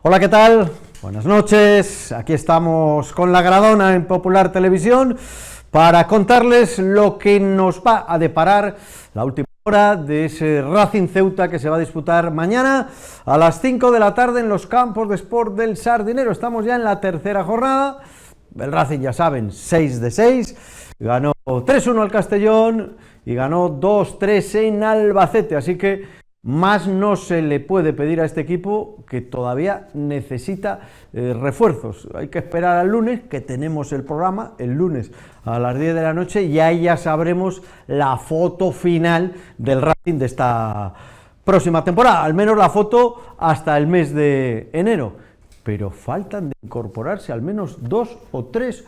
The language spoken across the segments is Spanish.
Hola, ¿qué tal? Buenas noches, aquí estamos con La Gradona en Popular Televisión para contarles lo que nos va a deparar la última hora de ese Racing Ceuta que se va a disputar mañana a las 5 de la tarde en los campos de Sport del Sardinero. Estamos ya en la tercera jornada, el Racing ya saben, 6 de 6, ganó 3-1 al Castellón y ganó 2-3 en Albacete, así que más no se le puede pedir a este equipo, que todavía necesita refuerzos. Hay que esperar al lunes, que tenemos el programa, el lunes a las 10 de la noche, y ahí ya sabremos la foto final del Racing de esta próxima temporada, al menos la foto hasta el mes de enero. Pero faltan de incorporarse al menos 2 o 3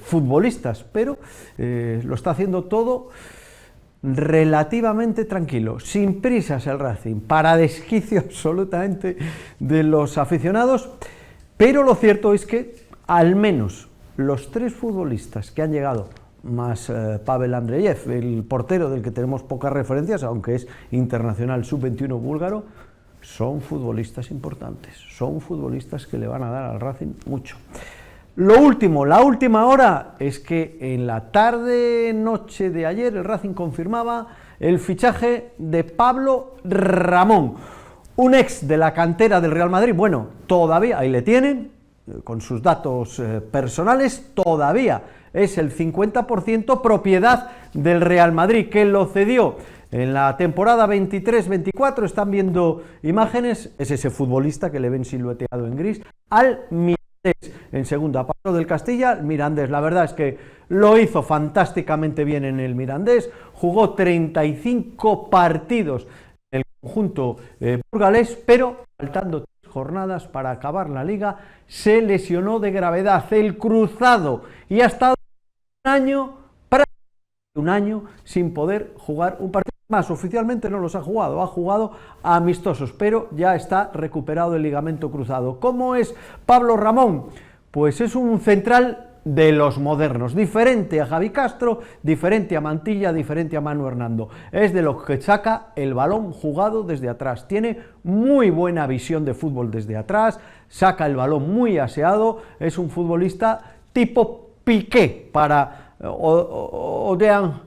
futbolistas, pero lo está haciendo todo relativamente tranquilo, sin prisas el Racing, para desquicio absolutamente de los aficionados, pero lo cierto es que al menos los 3 futbolistas que han llegado, más Pavel Andreyev, el portero del que tenemos pocas referencias, aunque es internacional sub-21 búlgaro, son futbolistas importantes, son futbolistas que le van a dar al Racing mucho. Lo último, la última hora, es que en la tarde-noche de ayer el Racing confirmaba el fichaje de Pablo Ramón, un ex de la cantera del Real Madrid. Bueno, todavía, ahí le tienen, con sus datos personales, todavía es el 50% propiedad del Real Madrid, que lo cedió en la temporada 23-24, están viendo imágenes, es ese futbolista que le ven silueteado en gris, al Mirandés en segunda. Pablo del Castilla, Mirandés, la verdad es que lo hizo fantásticamente bien en el Mirandés, jugó 35 partidos en el conjunto burgalés, pero faltando 3 jornadas para acabar la liga, se lesionó de gravedad el cruzado y ha estado un año sin poder jugar un partido más. Oficialmente no los ha jugado amistosos, pero ya está recuperado el ligamento cruzado. ¿Cómo es Pablo Ramón? Pues es un central de los modernos, diferente a Javi Castro, diferente a Mantilla, diferente a Manu Hernando. Es de los que saca el balón jugado desde atrás, tiene muy buena visión de fútbol desde atrás, saca el balón muy aseado, es un futbolista tipo Piqué para Odean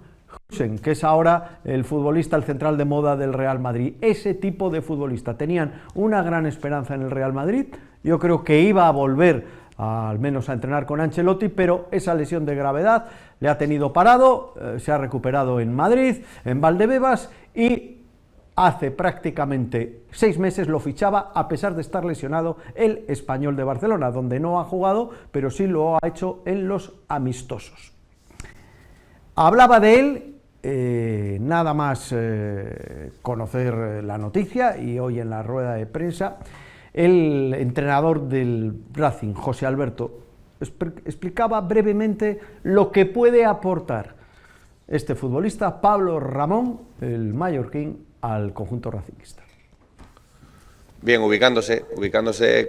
Husen, que es ahora el futbolista, el central de moda del Real Madrid. Ese tipo de futbolista. Tenían una gran esperanza en el Real Madrid, yo creo que iba a volver al menos a entrenar con Ancelotti, pero esa lesión de gravedad le ha tenido parado, se ha recuperado en Madrid, en Valdebebas, y hace prácticamente 6 meses lo fichaba, a pesar de estar lesionado, el Español de Barcelona, donde no ha jugado, pero sí lo ha hecho en los amistosos. Hablaba de él, nada más conocer la noticia, y hoy en la rueda de prensa, el entrenador del Racing, José Alberto, explicaba brevemente lo que puede aportar este futbolista, Pablo Ramón, el mallorquín, al conjunto racingista. Bien, ubicándose,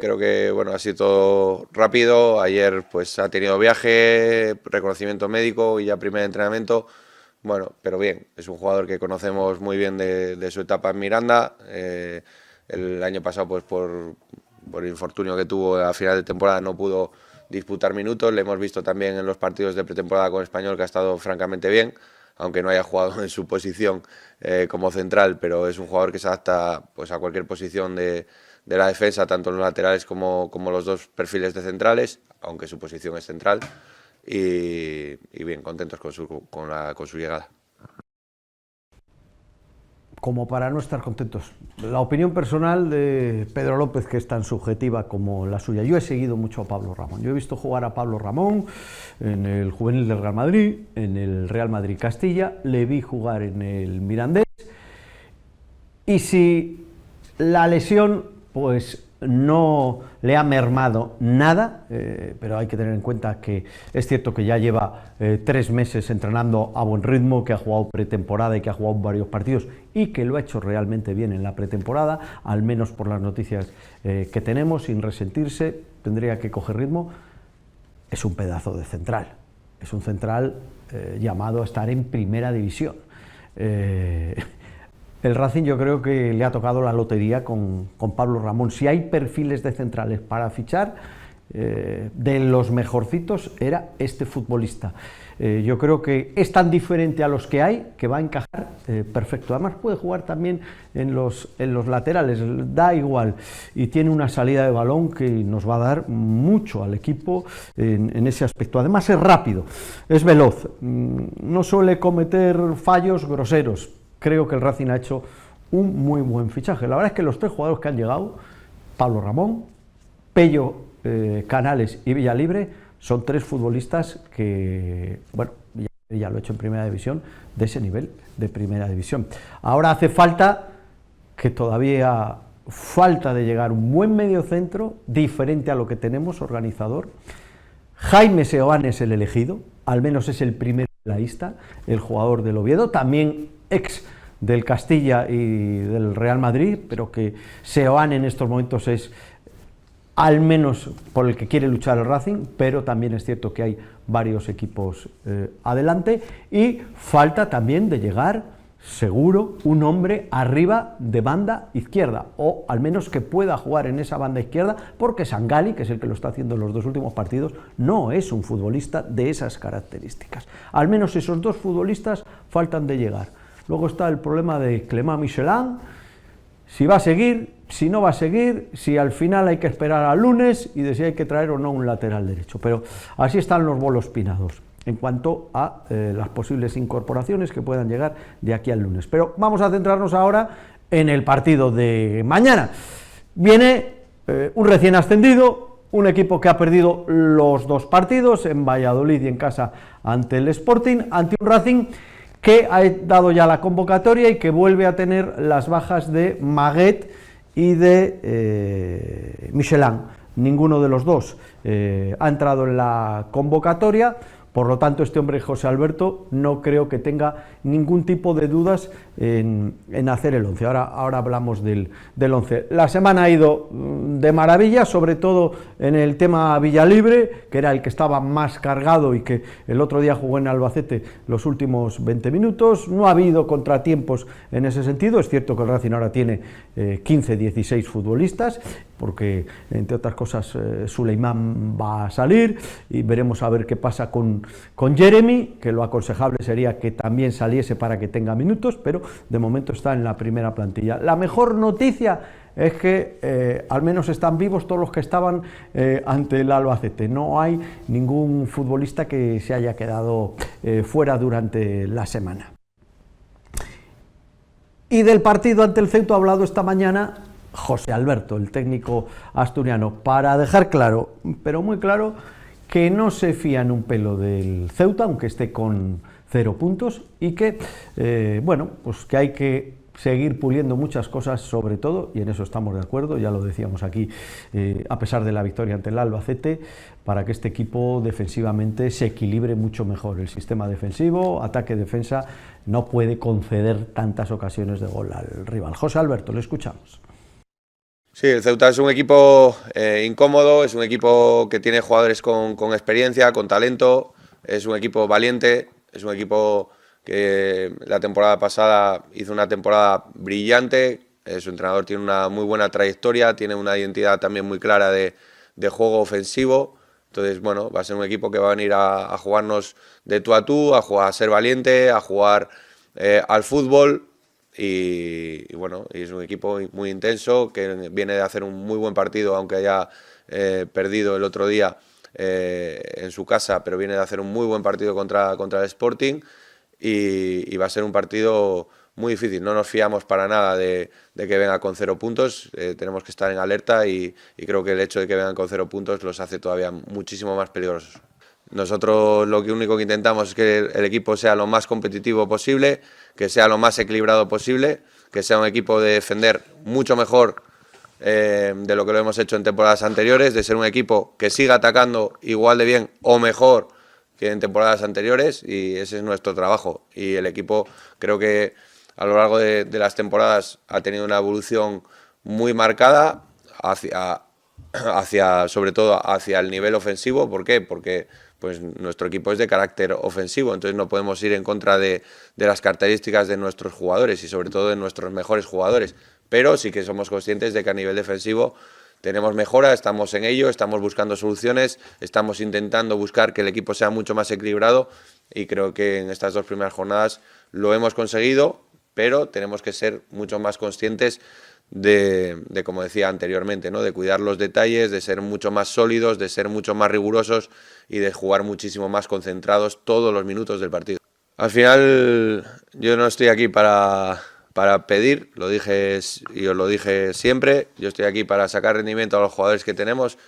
creo que bueno, ha sido todo rápido. Ayer pues ha tenido viaje, reconocimiento médico y ya primer entrenamiento. Bueno, pero bien, es un jugador que conocemos muy bien de su etapa en Miranda. El año pasado pues por el infortunio que tuvo a final de temporada no pudo disputar minutos. Le hemos visto también en los partidos de pretemporada con Español, que ha estado francamente bien, aunque no haya jugado en su posición como central, pero es un jugador que se adapta pues a cualquier posición de la defensa, tanto en los laterales como los 2 perfiles de centrales, aunque su posición es central, y bien, contentos con su llegada. Como para no estar contentos. La opinión personal de Pedro López, que es tan subjetiva como la suya. Yo he seguido mucho a Pablo Ramón. Yo he visto jugar a Pablo Ramón en el juvenil del Real Madrid, en el Real Madrid Castilla, le vi jugar en el Mirandés, y si la lesión pues no le ha mermado nada, pero hay que tener en cuenta que es cierto que ya lleva 3 meses entrenando a buen ritmo, que ha jugado pretemporada y que ha jugado varios partidos y que lo ha hecho realmente bien en la pretemporada, al menos por las noticias que tenemos, sin resentirse, tendría que coger ritmo. Es un pedazo de central, es un central llamado a estar en primera división. El Racing yo creo que le ha tocado la lotería con Pablo Ramón. Si hay perfiles de centrales para fichar, de los mejorcitos era este futbolista. Yo creo que es tan diferente a los que hay que va a encajar perfecto. Además puede jugar también en los laterales, da igual, y tiene una salida de balón que nos va a dar mucho al equipo en ese aspecto. Además es rápido, es veloz, no suele cometer fallos groseros. Creo que el Racing ha hecho un muy buen fichaje. La verdad es que los 3 jugadores que han llegado, Pablo Ramón, Pello Canales y Villalibre, son 3 futbolistas que, bueno, ya lo he hecho en primera división, de ese nivel de primera división. Ahora hace falta, que todavía falta de llegar un buen mediocentro, diferente a lo que tenemos, organizador. Jaime Seoane es el elegido, al menos es el primer en la lista, el jugador del Oviedo, también ex del Castilla y del Real Madrid, pero que Seoane en estos momentos es al menos por el que quiere luchar el Racing, pero también es cierto que hay varios equipos adelante, y falta también de llegar, seguro, un hombre arriba de banda izquierda, o al menos que pueda jugar en esa banda izquierda, porque Sangali, que es el que lo está haciendo en los 2 últimos partidos, no es un futbolista de esas características. Al menos esos 2 futbolistas faltan de llegar. Luego está el problema de Clément Michelin, si va a seguir, si no va a seguir, si al final hay que esperar al lunes y de si hay que traer o no un lateral derecho. Pero así están los bolos pinados en cuanto a las posibles incorporaciones que puedan llegar de aquí al lunes. Pero vamos a centrarnos ahora en el partido de mañana. Viene un recién ascendido, un equipo que ha perdido los 2 partidos, en Valladolid y en casa ante el Sporting, ante un Racing que ha dado ya la convocatoria y que vuelve a tener las bajas de Maguet y de Michelin. Ninguno de los 2 ha entrado en la convocatoria. Por lo tanto, este hombre, José Alberto, no creo que tenga ningún tipo de dudas en hacer el 11. Ahora hablamos del 11. La semana ha ido de maravilla, sobre todo en el tema Villalibre, que era el que estaba más cargado y que el otro día jugó en Albacete los últimos 20 minutos. No ha habido contratiempos en ese sentido. Es cierto que el Racing ahora tiene 15, 16 futbolistas, porque, entre otras cosas, Suleimán va a salir y veremos a ver qué pasa con Jeremy, que lo aconsejable sería que también saliese para que tenga minutos, pero de momento está en la primera plantilla. La mejor noticia es que al menos están vivos todos los que estaban ante el Albacete. No hay ningún futbolista que se haya quedado fuera durante la semana. Y del partido ante el Ceuta ha hablado esta mañana José Alberto, el técnico asturiano, para dejar claro, pero muy claro, que no se fía en un pelo del Ceuta, aunque esté con 0 puntos, y que, bueno, pues que hay que seguir puliendo muchas cosas, sobre todo, y en eso estamos de acuerdo, ya lo decíamos aquí, a pesar de la victoria ante el Albacete, para que este equipo defensivamente se equilibre mucho mejor. El sistema defensivo, ataque-defensa, no puede conceder tantas ocasiones de gol al rival. José Alberto, le escuchamos. Sí, el Ceuta es un equipo incómodo, es un equipo que tiene jugadores con experiencia, con talento, es un equipo valiente, es un equipo que la temporada pasada hizo una temporada brillante, su entrenador tiene una muy buena trayectoria, tiene una identidad también muy clara de juego ofensivo, entonces bueno, va a ser un equipo que va a venir a jugarnos de tú a tú, a ser valiente, a jugar al fútbol. Y bueno, y es un equipo muy intenso que viene de hacer un muy buen partido, aunque haya perdido el otro día en su casa, pero viene de hacer un muy buen partido contra el Sporting y va a ser un partido muy difícil. No nos fiamos para nada de que venga con 0 puntos, tenemos que estar en alerta y creo que el hecho de que vengan con 0 puntos los hace todavía muchísimo más peligrosos. Nosotros lo único que intentamos es que el equipo sea lo más competitivo posible, que sea lo más equilibrado posible, que sea un equipo de defender mucho mejor de lo que lo hemos hecho en temporadas anteriores, de ser un equipo que siga atacando igual de bien o mejor que en temporadas anteriores, y ese es nuestro trabajo. Y el equipo creo que a lo largo de las temporadas ha tenido una evolución muy marcada sobre todo hacia el nivel ofensivo. ¿Por qué? Porque pues nuestro equipo es de carácter ofensivo, entonces no podemos ir en contra de las características de nuestros jugadores y sobre todo de nuestros mejores jugadores, pero sí que somos conscientes de que a nivel defensivo tenemos mejora, estamos en ello, estamos buscando soluciones, estamos intentando buscar que el equipo sea mucho más equilibrado y creo que en estas 2 primeras jornadas lo hemos conseguido, pero tenemos que ser mucho más conscientes de como decía anteriormente, ¿no? De cuidar los detalles, de ser mucho más sólidos, de ser mucho más rigurosos y de jugar muchísimo más concentrados todos los minutos del partido. Al final yo no estoy aquí para pedir, lo dije y os lo dije siempre, yo estoy aquí para sacar rendimiento a los jugadores que tenemos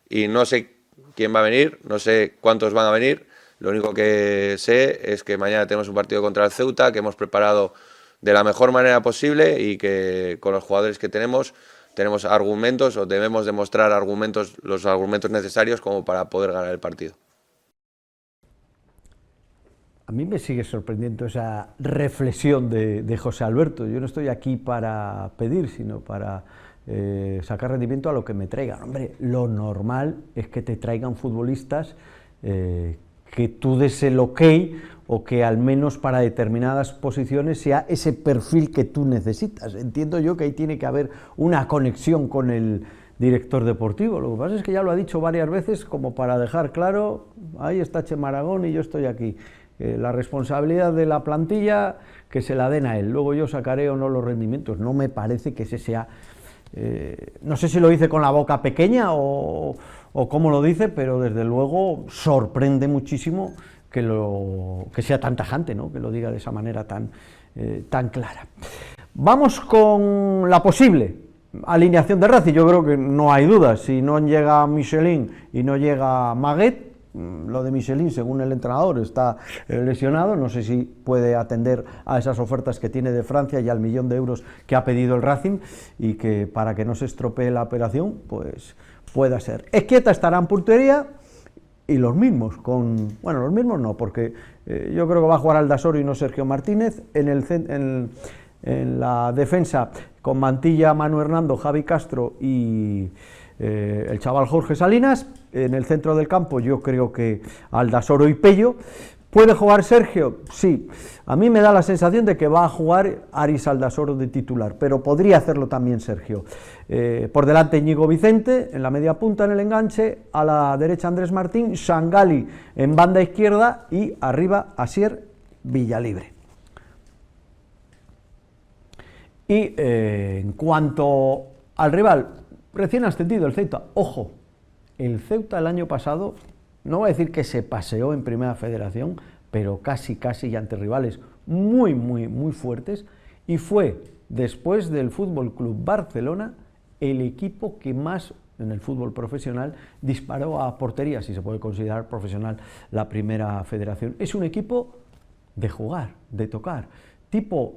y no sé quién va a venir, no sé cuántos van a venir, lo único que sé es que mañana tenemos un partido contra el Ceuta que hemos preparado de la mejor manera posible y que con los jugadores que tenemos argumentos o debemos demostrar los argumentos necesarios como para poder ganar el partido. A mí me sigue sorprendiendo esa reflexión de José Alberto. Yo no estoy aquí para pedir, sino para sacar rendimiento a lo que me traigan. Hombre, lo normal es que te traigan futbolistas que tú des el ok o que al menos para determinadas posiciones sea ese perfil que tú necesitas. Entiendo yo que ahí tiene que haber una conexión con el director deportivo. Lo que pasa es que ya lo ha dicho varias veces como para dejar claro, ahí está Chema Aragón y yo estoy aquí. La responsabilidad de la plantilla que se la den a él, luego yo sacaré o no los rendimientos. No me parece que ese sea, no sé si lo dice con la boca pequeña o cómo lo dice, pero desde luego sorprende muchísimo que sea tan tajante, ¿no? Que lo diga de esa manera tan clara. Vamos con la posible alineación de Racing. Yo creo que no hay dudas, si no llega Michelin y no llega Maguet. Lo de Michelin, según el entrenador, está lesionado, no sé si puede atender a esas ofertas que tiene de Francia y al 1.000.000 de euros que ha pedido el Racing, y que para que no se estropee la operación, pues pueda ser. Ezquieta estará en portería y los mismos, los mismos no, porque yo creo que va a jugar Aldasoro y no Sergio Martínez, en la defensa con Mantilla, Manu Hernando, Javi Castro y el chaval Jorge Salinas. En el centro del campo yo creo que Aldasoro y Pello. ¿Puede jugar Sergio? Sí. A mí me da la sensación de que va a jugar Aris Aldasoro de titular, pero podría hacerlo también Sergio. Por delante Íñigo Vicente, en la media punta en el enganche, a la derecha Andrés Martín, Sangali en banda izquierda y arriba Asier Villalibre. Y en cuanto al rival, recién ascendido el Ceuta, ojo, el Ceuta el año pasado, no voy a decir que se paseó en Primera Federación, pero casi y ante rivales muy fuertes, y fue, después del Fútbol Club Barcelona, el equipo que más en el fútbol profesional disparó a portería, si se puede considerar profesional la Primera Federación. Es un equipo de jugar, de tocar, tipo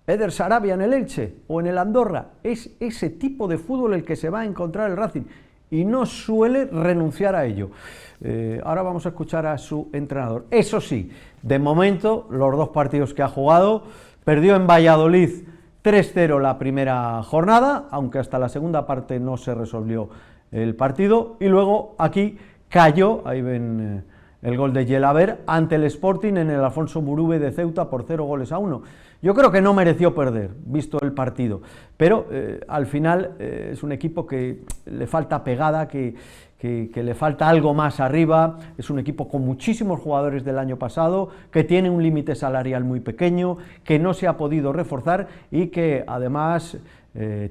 Eder Sarabia en el Elche o en el Andorra. Es ese tipo de fútbol el que se va a encontrar el Racing y no suele renunciar a ello. Ahora vamos a escuchar a su entrenador. Eso sí, de momento, los 2 partidos que ha jugado, perdió en Valladolid 3-0 la primera jornada, aunque hasta la segunda parte no se resolvió el partido, y luego aquí cayó, ahí ven el gol de Yelaber, ante el Sporting en el Alfonso Murube de Ceuta por 0-1. Yo creo que no mereció perder, visto el partido, pero al final es un equipo que le falta pegada, que le falta algo más arriba. Es un equipo con muchísimos jugadores del año pasado, que tiene un límite salarial muy pequeño, que no se ha podido reforzar y que además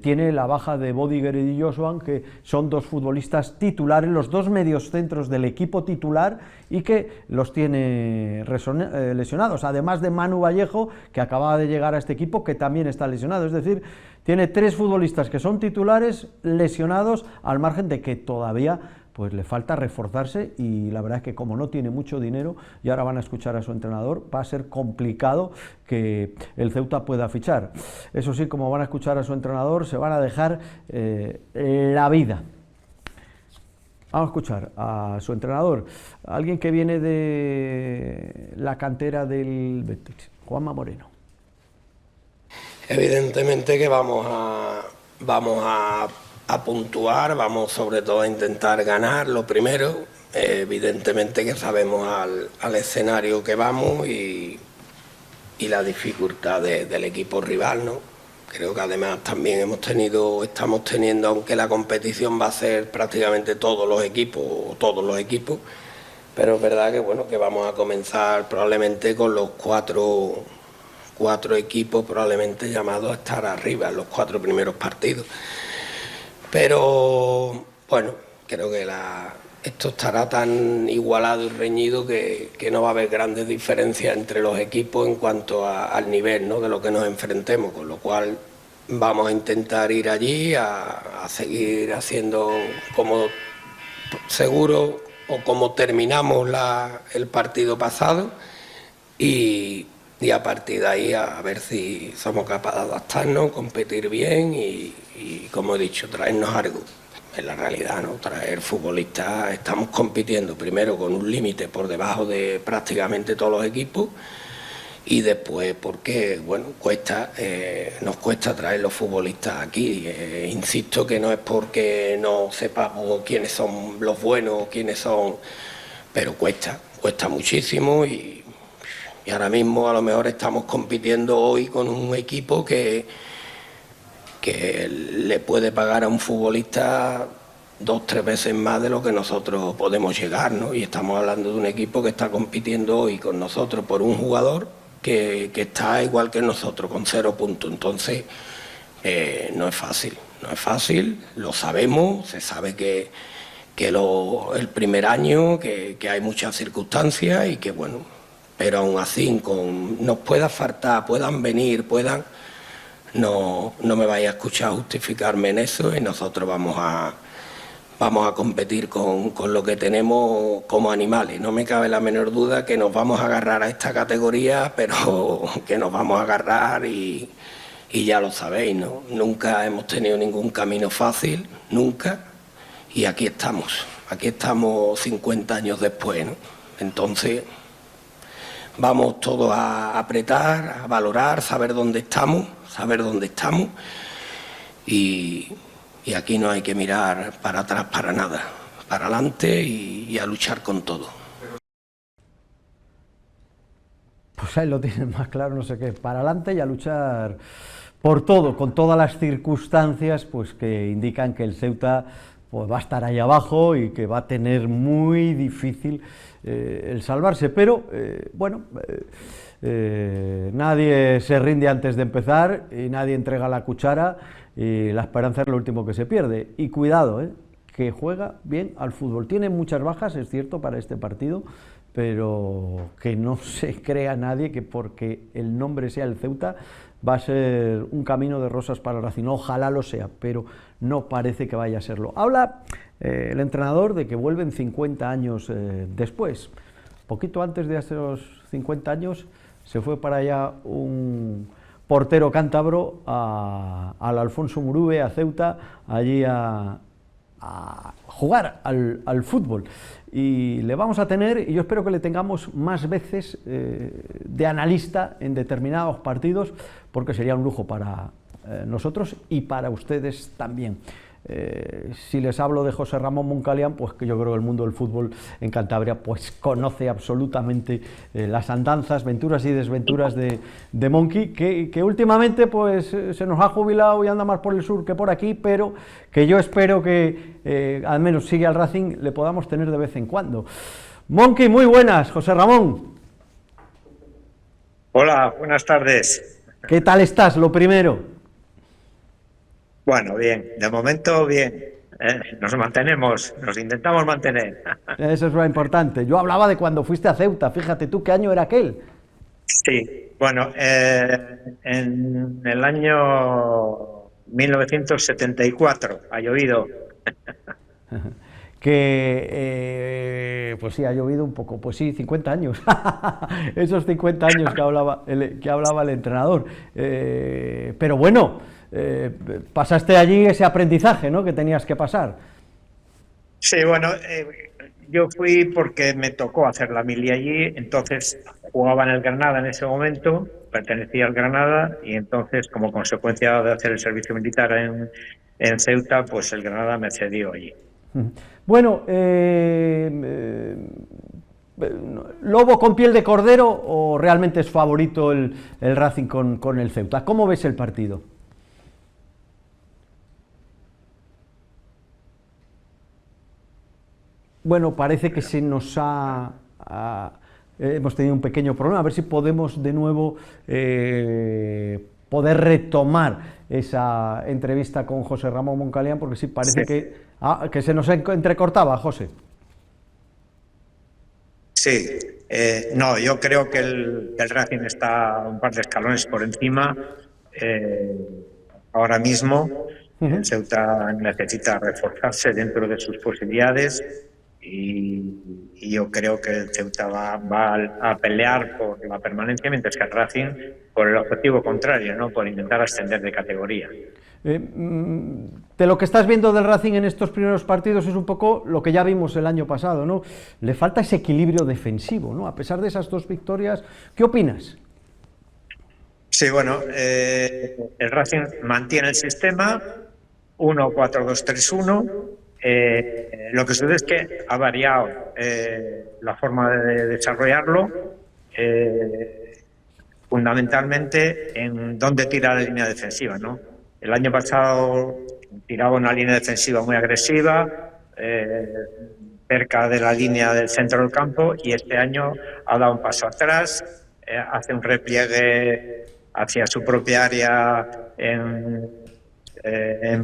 tiene la baja de Bodiger y Joshua, que son 2 futbolistas titulares, los 2 mediocentros del equipo titular, y que los tiene lesionados, además de Manu Vallejo, que acababa de llegar a este equipo, que también está lesionado. Es decir, tiene 3 futbolistas que son titulares lesionados, al margen de que todavía pues le falta reforzarse, y la verdad es que como no tiene mucho dinero, y ahora van a escuchar a su entrenador, va a ser complicado que el Ceuta pueda fichar. Eso sí, como van a escuchar a su entrenador, se van a dejar la vida. Vamos a escuchar a su entrenador, alguien que viene de la cantera del Betis, Juanma Moreno. Evidentemente que vamos a puntuar, vamos sobre todo a intentar ganar lo primero, Evidentemente que sabemos al escenario que vamos y la dificultad del equipo rival, ¿no? Creo que además también estamos teniendo, aunque la competición va a ser prácticamente todos los equipos, pero es verdad que bueno, que vamos a comenzar probablemente con los cuatro equipos probablemente llamados a estar arriba en los 4 primeros partidos. Pero bueno, creo que esto estará tan igualado y reñido que no va a haber grandes diferencias entre los equipos en cuanto al nivel, ¿no?, de lo que nos enfrentemos, con lo cual vamos a intentar ir allí a seguir haciendo como seguro o como terminamos el partido pasado y a partir de ahí a ver si somos capaces de adaptarnos, competir bien y como he dicho, traernos algo. En la realidad, ¿no?, traer futbolistas, estamos compitiendo primero con un límite por debajo de prácticamente todos los equipos y después porque, bueno, nos cuesta traer los futbolistas aquí. Insisto que no es porque no sepamos quiénes son los buenos, quiénes son, pero cuesta muchísimo y ahora mismo a lo mejor estamos compitiendo hoy con un equipo que le puede pagar a un futbolista 2-3 veces más de lo que nosotros podemos llegar, ¿no? Y estamos hablando de un equipo que está compitiendo hoy con nosotros por un jugador que está igual que nosotros, con 0 puntos. Entonces, no es fácil, lo sabemos, se sabe que el primer año, que hay muchas circunstancias y que, bueno, pero aún así, nos pueda faltar, puedan venir, no me vaya a escuchar justificarme en eso y nosotros vamos a competir con lo que tenemos como animales. No me cabe la menor duda que nos vamos a agarrar a esta categoría, pero que nos vamos a agarrar y ya lo sabéis, ¿no? Nunca hemos tenido ningún camino fácil, nunca, y aquí estamos 50 años después, ¿no? Entonces vamos todos a apretar, a valorar, saber dónde estamos y aquí no hay que mirar para atrás para nada, para adelante y a luchar con todo. Pues ahí lo tienen más claro, no sé qué, para adelante y a luchar por todo, con todas las circunstancias pues que indican que el Ceuta pues va a estar ahí abajo y que va a tener muy difícil el salvarse, pero nadie se rinde antes de empezar y nadie entrega la cuchara y la esperanza es lo último que se pierde. Y cuidado, que juega bien al fútbol. Tiene muchas bajas, es cierto, para este partido, pero que no se crea nadie que porque el nombre sea el Ceuta va a ser un camino de rosas para el Racing. Ojalá lo sea, pero no parece que vaya a serlo. Habla el entrenador de que vuelven 50 años después. Poquito antes de esos 50 años se fue para allá un portero cántabro al Alfonso Murube, a Ceuta, allí a jugar al fútbol. Y le vamos a tener, y yo espero que le tengamos más veces de analista en determinados partidos, porque sería un lujo para nosotros y para ustedes también. Si les hablo de José Ramón Moncalián, pues que yo creo que el mundo del fútbol en Cantabria pues conoce absolutamente las andanzas, venturas y desventuras de Monqui, que últimamente pues se nos ha jubilado y anda más por el sur que por aquí, pero que yo espero que al menos sigue al Racing, le podamos tener de vez en cuando. Monqui, muy buenas, José Ramón. Hola, buenas tardes. ¿Qué tal estás, lo primero? Bueno, bien, de momento bien. Nos intentamos mantener. Eso es lo importante. Yo hablaba de cuando fuiste a Ceuta, fíjate tú, ¿qué año era aquel? Sí, bueno, en el año 1974 ha llovido. Pues sí, ha llovido un poco, pues sí, 50 años, esos 50 años que hablaba el entrenador, pero bueno, pasaste allí ese aprendizaje, ¿no?, que tenías que pasar. Sí, bueno, yo fui porque me tocó hacer la mili allí, entonces jugaba en el Granada en ese momento, pertenecía al Granada y entonces como consecuencia de hacer el servicio militar en Ceuta, pues el Granada me cedió allí. Bueno, ¿lobo con piel de cordero o realmente es favorito el Racing con el Ceuta? ¿Cómo ves el partido? Bueno, parece que se nos hemos tenido un pequeño problema, a ver si podemos de nuevo poder retomar esa entrevista con José Ramón Moncalián, porque sí parece que se nos entrecortaba, José. Sí, no, yo creo que el Racing está un par de escalones por encima ahora mismo. El Ceuta necesita reforzarse dentro de sus posibilidades y yo creo que el Ceuta va a pelear por la permanencia, mientras que el Racing por el objetivo contrario, ¿no? Por intentar ascender de categoría. De lo que estás viendo del Racing en estos primeros partidos es un poco lo que ya vimos el año pasado, ¿no? Le falta ese equilibrio defensivo, ¿no? A pesar de esas 2 victorias, ¿qué opinas? Sí, bueno, el Racing mantiene el sistema 1-4-2-3-1. Lo que sucede es que ha variado la forma de desarrollarlo, fundamentalmente en dónde tira la línea defensiva, ¿no? El año pasado tiraba una línea defensiva muy agresiva, cerca de la línea del centro del campo, y este año ha dado un paso atrás, hace un repliegue hacia su propia área en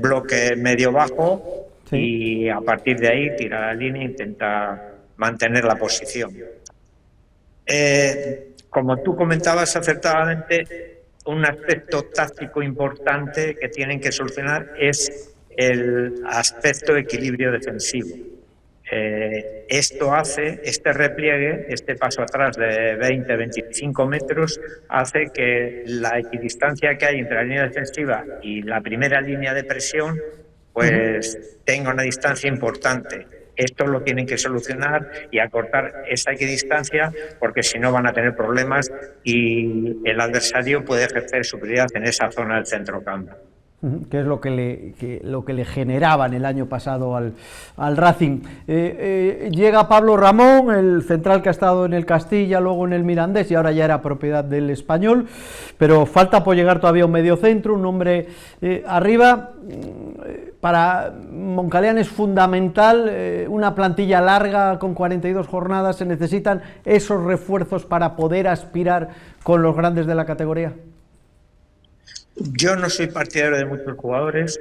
bloque medio-bajo. Sí. Y a partir de ahí tira la línea e intenta mantener la posición. Como tú comentabas acertadamente, un aspecto táctico importante que tienen que solucionar es el aspecto de equilibrio defensivo. Este repliegue, este paso atrás de 20-25 metros, hace que la equidistancia que hay entre la línea defensiva y la primera línea de presión pues tenga una distancia importante. Esto lo tienen que solucionar y acortar esa equidistancia, porque si no van a tener problemas y el adversario puede ejercer superioridad en esa zona del centrocampo. Que es lo que le generaban el año pasado al Racing. Llega Pablo Ramón, el central que ha estado en el Castilla, luego en el Mirandés y ahora ya era propiedad del Español, pero falta por llegar todavía un mediocentro, un hombre arriba. Para Moncalián es fundamental una plantilla larga con 42 jornadas, se necesitan esos refuerzos para poder aspirar con los grandes de la categoría. Yo no soy partidario de muchos jugadores,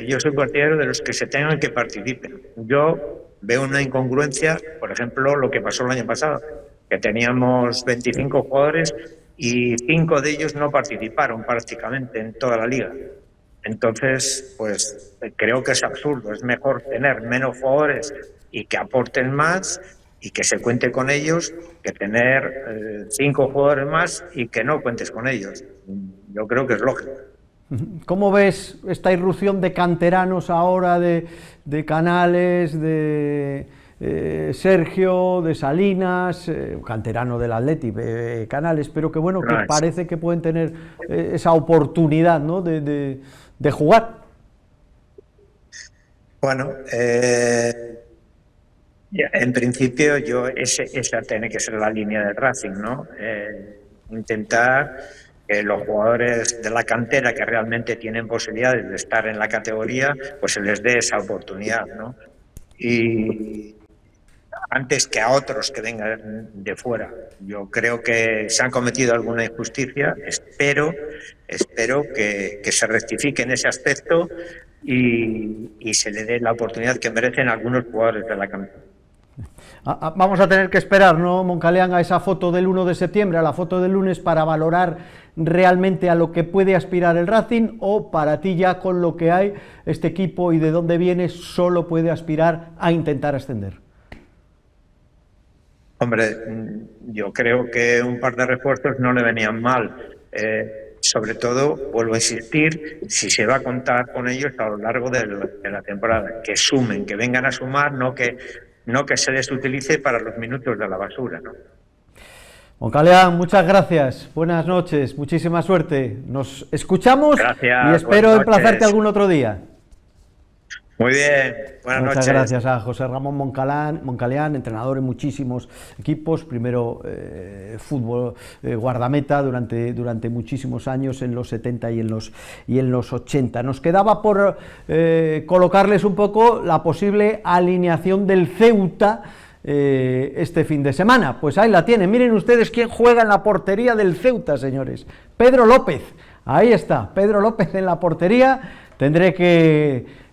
yo soy partidario de los que se tengan que participen. Yo veo una incongruencia, por ejemplo, lo que pasó el año pasado, que teníamos 25 jugadores y 5 de ellos no participaron prácticamente en toda la liga. Entonces, pues creo que es absurdo, es mejor tener menos jugadores y que aporten más y que se cuente con ellos, que tener 5 jugadores más y que no cuentes con ellos. Yo creo que es lógico. ¿Cómo ves esta irrupción de canteranos ahora, de Canales, de Sergio, de Salinas, canterano del Atleti, Canales, pero que bueno, que parece que pueden tener esa oportunidad, ¿no?, de jugar? Bueno, en principio esa tiene que ser la línea del Racing, ¿no? Intentar que los jugadores de la cantera que realmente tienen posibilidades de estar en la categoría, pues se les dé esa oportunidad, ¿no? Y antes que a otros que vengan de fuera. Yo creo que se han cometido alguna injusticia, espero que se rectifique en ese aspecto y se le dé la oportunidad que merecen algunos jugadores de la cantera. Vamos a tener que esperar, ¿no, Moncalián, a esa foto del 1 de septiembre, a la foto del lunes, para valorar realmente a lo que puede aspirar el Racing, o para ti ya con lo que hay, este equipo y de dónde viene solo puede aspirar a intentar ascender? Hombre, yo creo que un par de refuerzos no le venían mal. Sobre todo, vuelvo a insistir, si se va a contar con ellos a lo largo de la temporada, que sumen, que vengan a sumar, no que se les utilice para los minutos de la basura, ¿no? Moncalián, muchas gracias, buenas noches, muchísima suerte. Nos escuchamos. Gracias, y espero emplazarte algún otro día. Muy bien, buenas Muchas noches. gracias a José Ramón Moncaleán, entrenador en muchísimos equipos, primero fútbol guardameta durante muchísimos años, en los 70 y en los 80. Nos quedaba por colocarles un poco la posible alineación del Ceuta este fin de semana. Pues ahí la tienen. Miren ustedes quién juega en la portería del Ceuta, señores. Pedro López, ahí está, Pedro López en la portería. Tendré que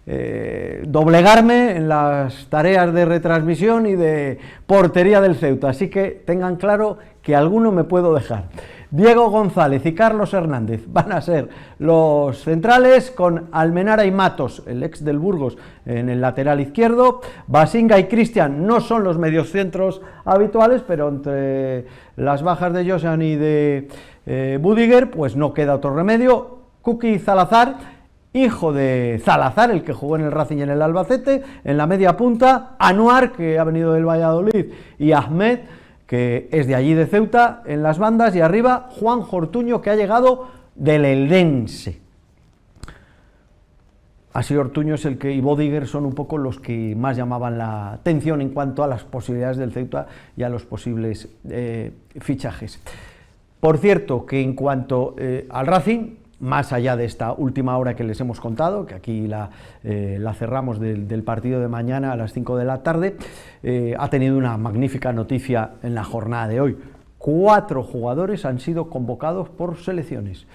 doblegarme en las tareas de retransmisión y de portería del Ceuta, así que tengan claro que alguno me puedo dejar. Diego González y Carlos Hernández van a ser los centrales, con Almenara y Matos, el ex del Burgos, en el lateral izquierdo. Basinga y Cristian no son los mediocentros habituales, pero entre las bajas de Josan y de Budiger, pues no queda otro remedio. Kuki Salazar, hijo de Salazar, el que jugó en el Racing y en el Albacete, en la media punta. Anuar, que ha venido del Valladolid, y Ahmed, que es de allí de Ceuta, en las bandas, y arriba Juan Ortuño, que ha llegado del Eldense. Así Ortuño es el que, y Bodiger son un poco los que más llamaban la atención en cuanto a las posibilidades del Ceuta y a los posibles fichajes. Por cierto, que en cuanto al Racing, más allá de esta última hora que les hemos contado, que aquí la cerramos del partido de mañana a las 5 de la tarde, ha tenido una magnífica noticia en la jornada de hoy. 4 jugadores han sido convocados por selecciones.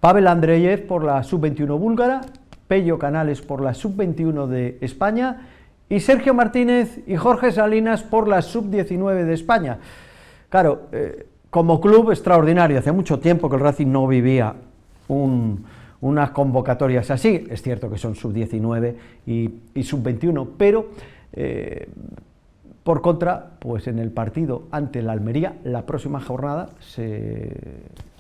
Pavel Andreyev por la sub-21 búlgara, Pello Canales por la sub-21 de España y Sergio Martínez y Jorge Salinas por la sub-19 de España. Claro, como club extraordinario, hace mucho tiempo que el Racing no vivía unas convocatorias así. Es cierto que son sub-19 y sub-21, pero por contra, pues en el partido ante la Almería, la próxima jornada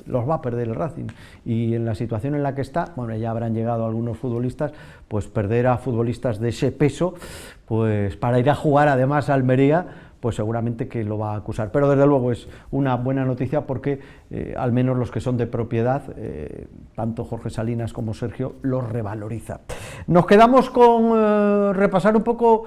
los va a perder el Racing, y en la situación en la que está, bueno, ya habrán llegado algunos futbolistas, pues perder a futbolistas de ese peso, pues para ir a jugar además a Almería, pues seguramente que lo va a acusar. Pero desde luego es una buena noticia porque al menos los que son de propiedad, tanto Jorge Salinas como Sergio, los revaloriza. Nos quedamos con repasar un poco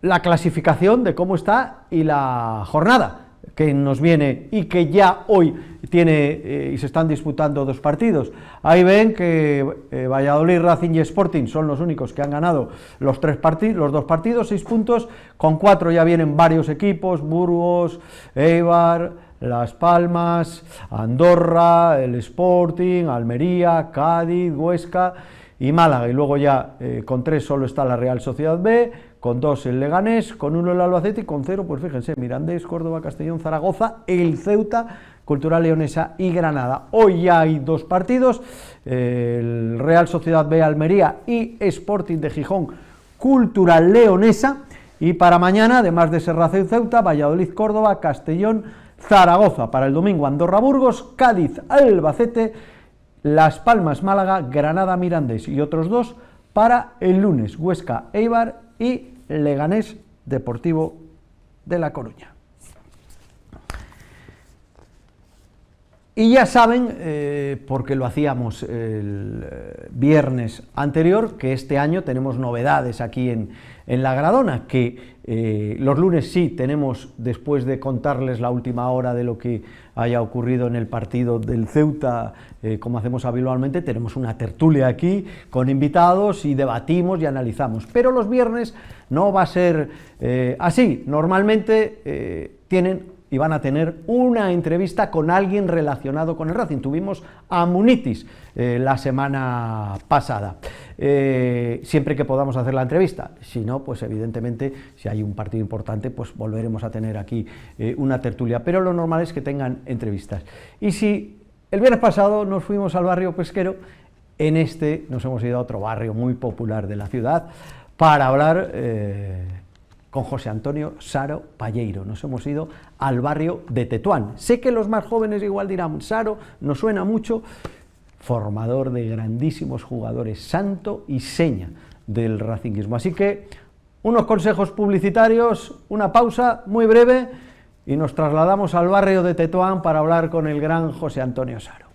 la clasificación de cómo está y la jornada que nos viene, y que ya hoy tiene y se están disputando 2 partidos. Ahí ven que Valladolid, Racing y Sporting son los únicos que han ganado los 2 partidos, 6 puntos, con 4 ya vienen varios equipos: Burgos, Eibar, Las Palmas, Andorra, el Sporting, Almería, Cádiz, Huesca y Málaga, y luego ya con 3 solo está la Real Sociedad B, con 2 el Leganés, con 1 el Albacete, y con 0, pues fíjense, Mirandés, Córdoba, Castellón, Zaragoza, el Ceuta, Cultural Leonesa y Granada. Hoy ya hay 2 partidos, el Real Sociedad B, Almería, y Sporting de Gijón, Cultural Leonesa, y para mañana, además de Serraza y Ceuta, Valladolid, Córdoba, Castellón, Zaragoza. Para el domingo, Andorra, Burgos, Cádiz, Albacete, Las Palmas, Málaga, Granada, Mirandés, y otros 2 para el lunes: Huesca, Eibar y Leganés Deportivo de La Coruña. Y ya saben, porque lo hacíamos el viernes anterior, que este año tenemos novedades aquí en La Gradona, que los lunes sí tenemos, después de contarles la última hora de lo que haya ocurrido en el partido del Ceuta, como hacemos habitualmente, tenemos una tertulia aquí con invitados y debatimos y analizamos. Pero los viernes no va a ser así. Normalmente tienen y van a tener una entrevista con alguien relacionado con el Racing. Tuvimos a Munitis la semana pasada. Siempre que podamos hacer la entrevista, si no, pues evidentemente, si hay un partido importante, pues volveremos a tener aquí una tertulia, pero lo normal es que tengan entrevistas. Y si el viernes pasado nos fuimos al barrio pesquero, en este nos hemos ido a otro barrio muy popular de la ciudad para hablar con José Antonio Saro Palleiro. Nos hemos ido al barrio de Tetuán. Sé que los más jóvenes igual dirán: Saro nos suena mucho. Formador de grandísimos jugadores, santo y seña del racinguismo. Así que unos consejos publicitarios, una pausa muy breve y nos trasladamos al barrio de Tetuán para hablar con el gran José Antonio Saro.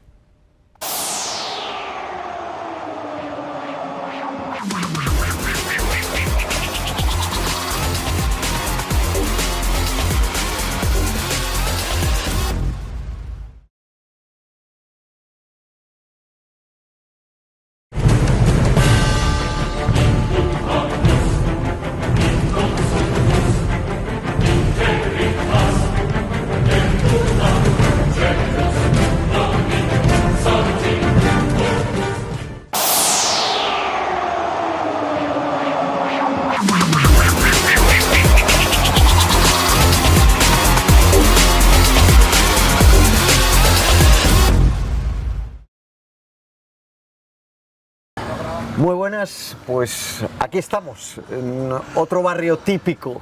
Muy buenas, pues aquí estamos, en otro barrio típico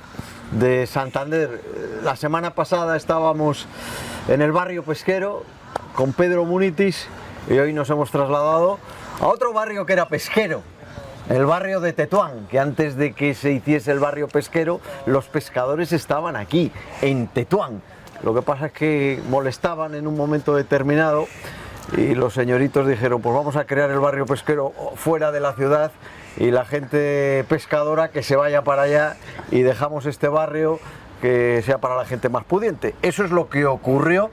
de Santander. La semana pasada estábamos en el barrio pesquero con Pedro Munitis y hoy nos hemos trasladado a otro barrio que era pesquero, el barrio de Tetuán, que antes de que se hiciese el barrio pesquero, los pescadores estaban aquí, en Tetuán. Lo que pasa es que molestaban en un momento determinado y los señoritos dijeron, pues vamos a crear el barrio pesquero fuera de la ciudad y la gente pescadora que se vaya para allá y dejamos este barrio que sea para la gente más pudiente. Eso es lo que ocurrió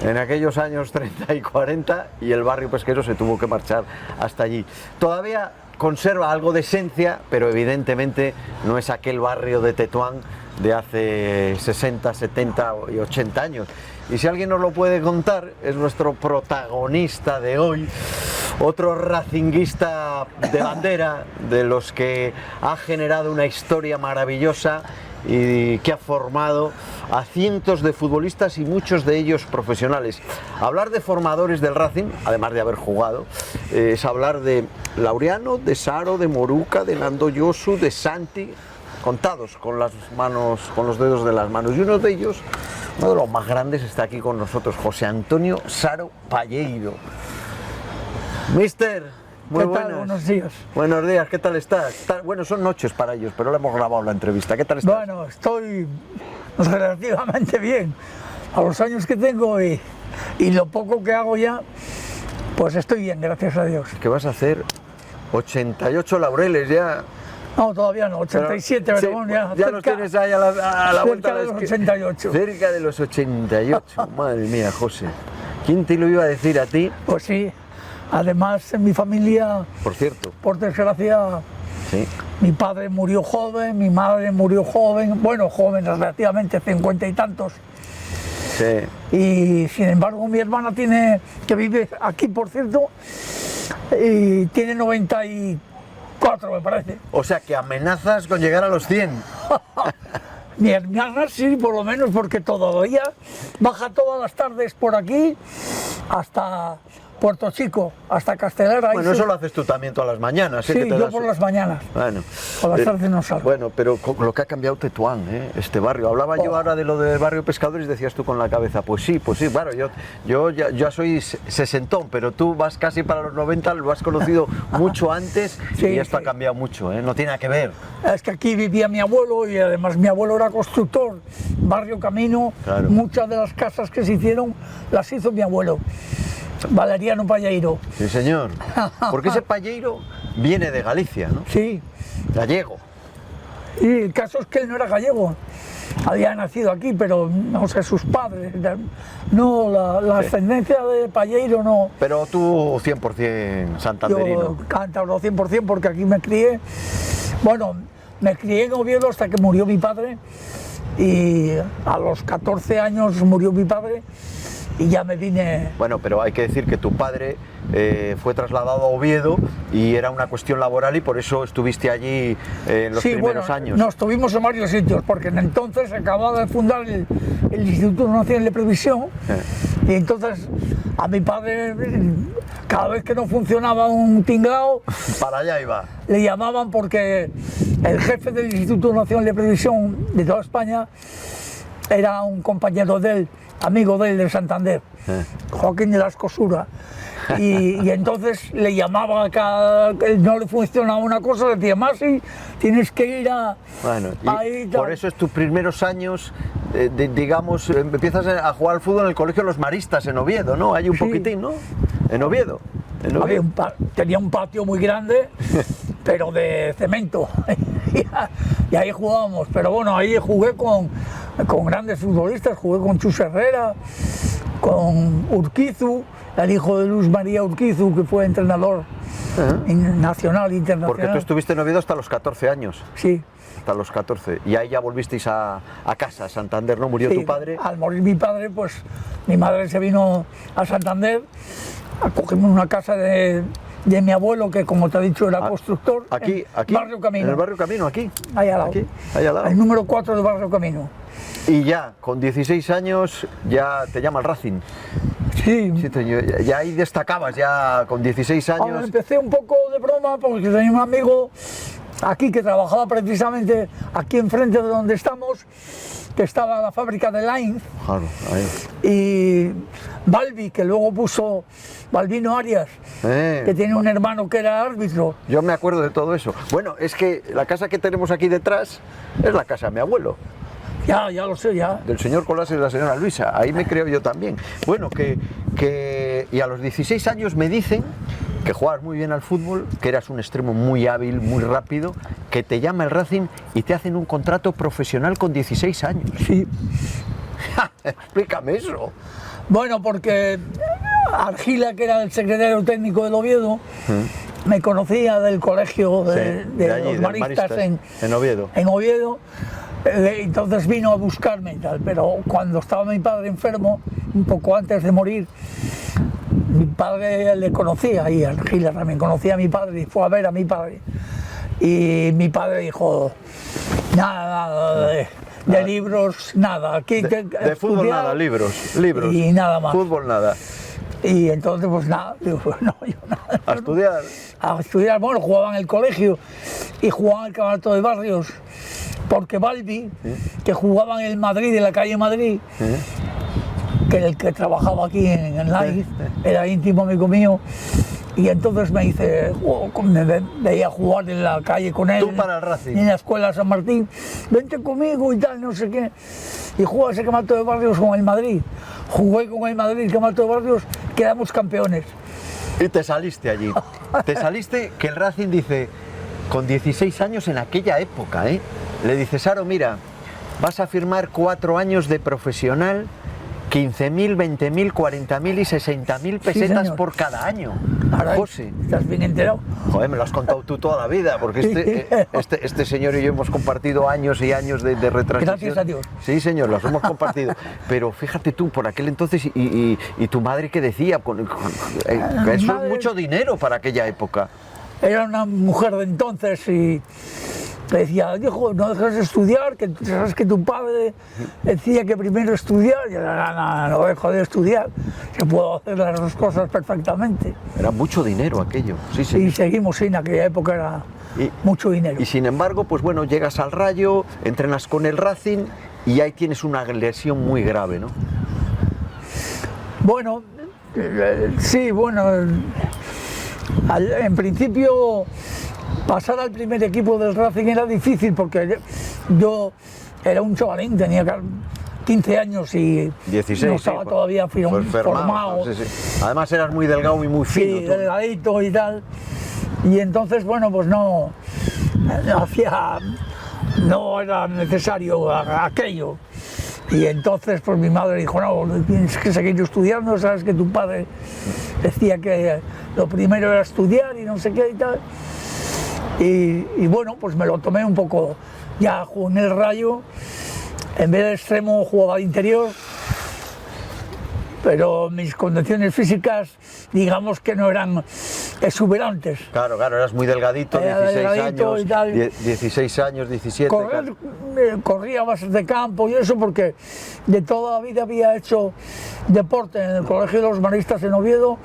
en aquellos años 30 y 40 y el barrio pesquero se tuvo que marchar hasta allí. Todavía conserva algo de esencia, pero evidentemente no es aquel barrio de Tetuán de hace 60, 70 y 80 años. Y si alguien nos lo puede contar, es nuestro protagonista de hoy, otro racinguista de bandera, de los que ha generado una historia maravillosa y que ha formado a cientos de futbolistas y muchos de ellos profesionales. Hablar de formadores del Racing, además de haber jugado, es hablar de Laureano, de Saro, de Moruca, de Nando Yosu, de Santi, contados con las manos, con los dedos de las manos, y uno de ellos, uno de los más grandes, está aquí con nosotros, José Antonio Saro Palleiro. Mister, muy buenas. Buenos días. Buenos días, ¿qué tal estás? Bueno, son noches para ellos, pero le hemos grabado la entrevista. ¿Qué tal estás? Bueno, estoy relativamente bien. A los años que tengo y lo poco que hago ya, pues estoy bien, gracias a Dios. ¿Qué vas a hacer? 88 laureles ya. No, todavía no, 87, pero sí, bueno, ya los tienes ahí a la vuelta cerca de los 88. Cerca de los 88, madre mía, José. ¿Quién te lo iba a decir a ti? Pues sí, además en mi familia, por cierto, por desgracia, sí, mi padre murió joven, mi madre murió joven, bueno, joven relativamente, 50 y tantos. Sí. Y sin embargo mi hermana que vive aquí, por cierto, y tiene 94, me parece. O sea que amenazas con llegar a los 100. Mi hermana sí, por lo menos, porque todavía baja todas las tardes por aquí hasta Puerto Chico, hasta Castellar. Bueno, eso lo haces tú también todas las mañanas. Sí, que yo por las mañanas. Bueno, por las tardes no salgo. Bueno, pero con lo que ha cambiado Tetuán, este barrio. Hablaba yo ahora de lo del barrio pescador y decías tú con la cabeza, pues sí, claro, yo ya soy sesentón, pero tú vas casi para los 90, lo has conocido mucho antes sí, y esto ha cambiado mucho, no tiene nada que ver. Es que aquí vivía mi abuelo y además mi abuelo era constructor, barrio Camino, claro. Muchas de las casas que se hicieron las hizo mi abuelo. Valeriano Palleiro. Sí, señor. Porque ese Palleiro viene de Galicia, ¿no? Sí. Gallego. Y el caso es que él no era gallego. Había nacido aquí, pero no sé, sus padres. No, la ascendencia de Palleiro no. Pero tú 100% santanderino. Yo cántabro 100% porque aquí me crié. Bueno, me crié en Oviedo hasta que murió mi padre. Y a los 14 años murió mi padre. Y ya me vine... Bueno, pero hay que decir que tu padre fue trasladado a Oviedo y era una cuestión laboral y por eso estuviste allí en los primeros años. Nos estuvimos en varios sitios, porque en entonces acababa de fundar el Instituto Nacional de Previsión y entonces a mi padre, cada vez que no funcionaba un tinglao... Para allá iba. Le llamaban porque el jefe del Instituto Nacional de Previsión de toda España era un compañero de él, amigo de él de Santander, Joaquín de las Cosura, y entonces le llamaba que no le funcionaba una cosa, le decía, más y tienes que ir a... Bueno, y por eso es tus primeros años, digamos, empiezas a jugar al fútbol en el colegio Los Maristas en Oviedo, ¿no? Hay un poquitín, ¿no? En Oviedo. Tenía un patio muy grande, pero de cemento, y ahí jugábamos, pero bueno, ahí jugué con grandes futbolistas, jugué con Chus Herrera, con Urquizu, el hijo de Luz María Urquizu, que fue entrenador nacional, internacional. Porque tú estuviste en Oviedo hasta los 14 años. Sí. Hasta los 14. Y ahí ya volvisteis a casa, a Santander, ¿no? Murió tu padre. Al morir mi padre, pues mi madre se vino a Santander, acogimos una casa de mi abuelo, que como te he dicho era constructor. Aquí, Barrio Camino. En el Barrio Camino, aquí. Ahí al lado. Aquí, ahí al lado. El número 4 del Barrio Camino. Y ya, con 16 años, ya te llama el Racing. Sí. Sí, señor. Ya ahí destacabas, ya con 16 Ahora años. empecé un poco de broma porque tenía un amigo aquí que trabajaba precisamente aquí enfrente de donde estamos, que estaba la fábrica de Line, Claro, ahí. y Balbi, que luego puso Balbino Arias, que tiene un hermano que era árbitro. Yo me acuerdo de todo eso. Bueno, es que la casa que tenemos aquí detrás es la casa de mi abuelo, Ya lo sé, ya. del señor Colás y de la señora Luisa. Ahí me creo yo también. Bueno, y a los 16 años me dicen que jugabas muy bien al fútbol, que eras un extremo muy hábil, muy rápido, que te llama el Racing y te hacen un contrato profesional con 16 años. Sí. Explícame eso. Bueno, porque Argila, que era el secretario técnico del Oviedo, me conocía del colegio de, Sí, de allí, los del maristas en Oviedo. en Oviedo. Entonces vino a buscarme y tal, pero cuando estaba mi padre enfermo, un poco antes de morir, mi padre le conocía y Argila también conocía a mi padre y fue a ver a mi padre. Y mi padre dijo, nada de libros, nada. Aquí De fútbol nada, libros. Y nada más. Fútbol nada. Y entonces pues nada, digo, pues no, yo nada. A estudiar. A estudiar, bueno, jugaba en el colegio y jugaba en el campeonato de barrios, porque Balbi, que jugaba en el Madrid, en la calle Madrid, que era el que trabajaba aquí en Live, era íntimo amigo mío, y entonces me dice, me veía jugar en la calle con él, Tú para el Racing. en la escuela San Martín, vente conmigo y tal, no sé qué, y juega ese campeonato de barrios con el Madrid. Jugué con el Madrid el campeonato de barrios, quedamos campeones. Y te saliste allí. Te saliste que el Racing dice, con 16 años en aquella época, ¿eh? Le dice, Saro, mira, vas a firmar 4 años de profesional, 15.000, 20.000, 40.000 y 60.000 pesetas señor. por cada año. Ahora, José. ¿estás bien enterado? Joder, me lo has contado tú toda la vida, porque este señor y yo hemos compartido años y años de retransmisión. Gracias a Dios. Sí, señor, los hemos compartido. Pero fíjate tú, por aquel entonces, y tu madre, ¿qué decía? Eso es mucho dinero para aquella época. Era una mujer de entonces y le decía, hijo, no dejes de estudiar, que sabes que tu padre decía que primero estudiar. Y yo, no dejo de estudiar, que puedo hacer las dos cosas perfectamente. Era mucho dinero aquello, sí, sí. Y seguimos en aquella época, era mucho dinero. Y sin embargo, pues bueno, llegas al Rayo, entrenas con el Racing y ahí tienes una lesión muy grave, ¿no? Bueno, sí, bueno, en principio pasar al primer equipo del Racing era difícil porque yo era un chavalín, tenía 15 años y 16, no estaba todavía formado. Sí, sí. Además eras muy delgado y muy fino. Sí, tú. delgadito y tal. Y entonces, bueno, pues no era necesario aquello. Y entonces, pues mi madre dijo, no, tienes que seguir estudiando, sabes que tu padre decía que lo primero era estudiar y no sé qué y tal. Y bueno, pues me lo tomé un poco, ya jugué en el Rayo, en vez de extremo jugaba de interior, pero mis condiciones físicas, digamos que no eran exuberantes. Claro, eras muy delgadito, Era 16 delgadito años, y tal. 16 años, 17. Correr, corría bases de campo y eso porque de toda la vida había hecho deporte en el colegio de los maristas en Oviedo,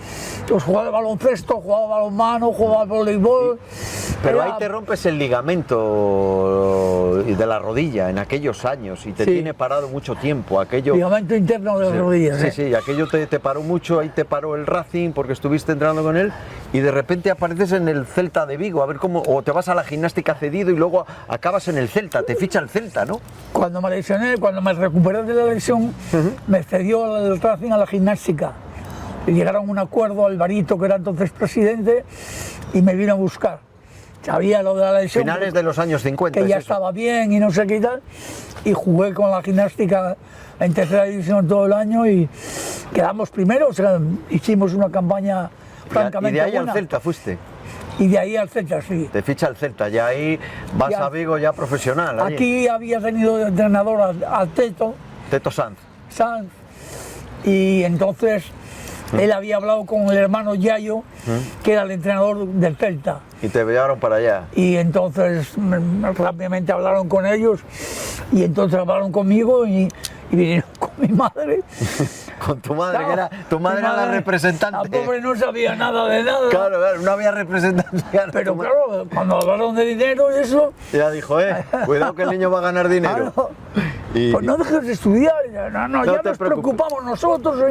pues jugaba al baloncesto, jugaba al balonmano, jugaba al voleibol. Pero Era- ahí te rompes el ligamento de la rodilla en aquellos años y te Sí. tiene parado mucho tiempo. Aquello, ligamento interno de las rodillas. Sí, sí, aquello te paró mucho, ahí te paró el Racing porque estuviste entrenando con él y de repente apareces en el Celta de Vigo, a ver cómo, o te vas a la gimnástica cedido y luego acabas en el Celta, te ficha el Celta, ¿no? Cuando me lesioné, cuando me recuperé de la lesión, me cedió el Racing a la gimnástica. Y llegaron a un acuerdo, Alvarito, que era entonces presidente, y me vino a buscar. Sabía lo de la lesión. Finales de los años 50. Que ya es eso. estaba bien y no sé qué y tal. Y jugué con la gimnástica en tercera división todo el año y quedamos primeros. O sea, hicimos una campaña francamente Y de ahí buena. al Celta fuiste. Y de ahí al Celta, sí. Te ficha el Celta, ya ahí vas Ya. a Vigo ya profesional. allí. Aquí había tenido de entrenador a Teto Teto Sanz. Sanz, y entonces él había hablado con el hermano Yayo, que era el entrenador del Celta. Y te llevaron para allá. Y entonces rápidamente hablaron con ellos y entonces hablaron conmigo y vinieron con mi madre, con tu madre, Claro, que era, tu madre era la representante. La pobre no sabía nada de nada. Claro, no había representante. Pero claro, cuando hablaron de dinero y eso, Ya dijo, cuidado que el niño va a ganar dinero. claro, Y- pues no dejes de estudiar. No, ya te nos preocupes. preocupamos nosotros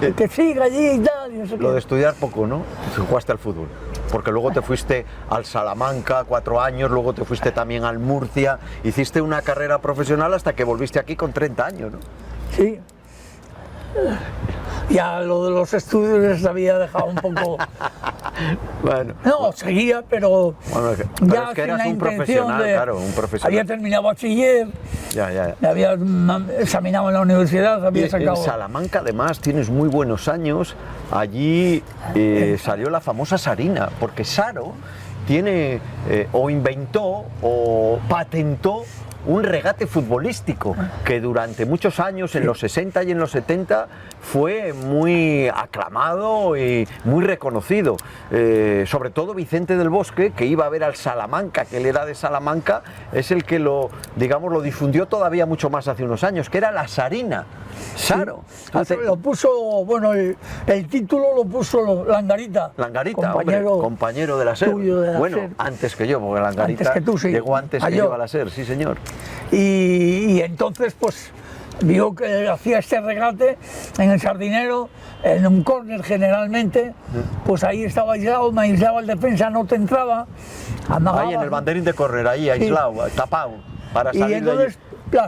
y que siga allí y tal. Y no sé Lo qué. de estudiar poco, ¿no? Jugaste al fútbol. Porque luego te fuiste al Salamanca 4 años, luego te fuiste también al Murcia, hiciste una carrera profesional hasta que volviste aquí con 30 años, ¿no? Sí. Ya lo de los estudios les había dejado un poco. Bueno, No, seguía, pero bueno, pero ya es que sin eras la un intención profesional, de. claro, un profesional. Había terminado bachiller, ya. me había examinado en la universidad, había En sacado. Salamanca además tienes muy buenos años, allí salió la famosa Sarina, porque Saro tiene o inventó o patentó un regate futbolístico que durante muchos años, en los 60 y en los 70, fue muy aclamado y muy reconocido. Sobre todo Vicente del Bosque, que iba a ver al Salamanca, que él era de Salamanca, es el que lo difundió todavía mucho más hace unos años, que era la Sarina. Saro. Lo puso, bueno, el título lo puso Langarita. Langarita, compañero de la SER. tuyo de la Bueno, SER. antes que yo, porque Langarita Antes que tú, sí. llegó antes que Yo. yo a la SER, sí señor. Y entonces, pues, vio que hacía este regate en el Sardinero, en un córner generalmente, pues ahí estaba aislado, me aislaba el defensa, no te entraba. amagaba, Ahí en el banderín de córner, ahí aislado, tapado, para Y salir de allí. entonces,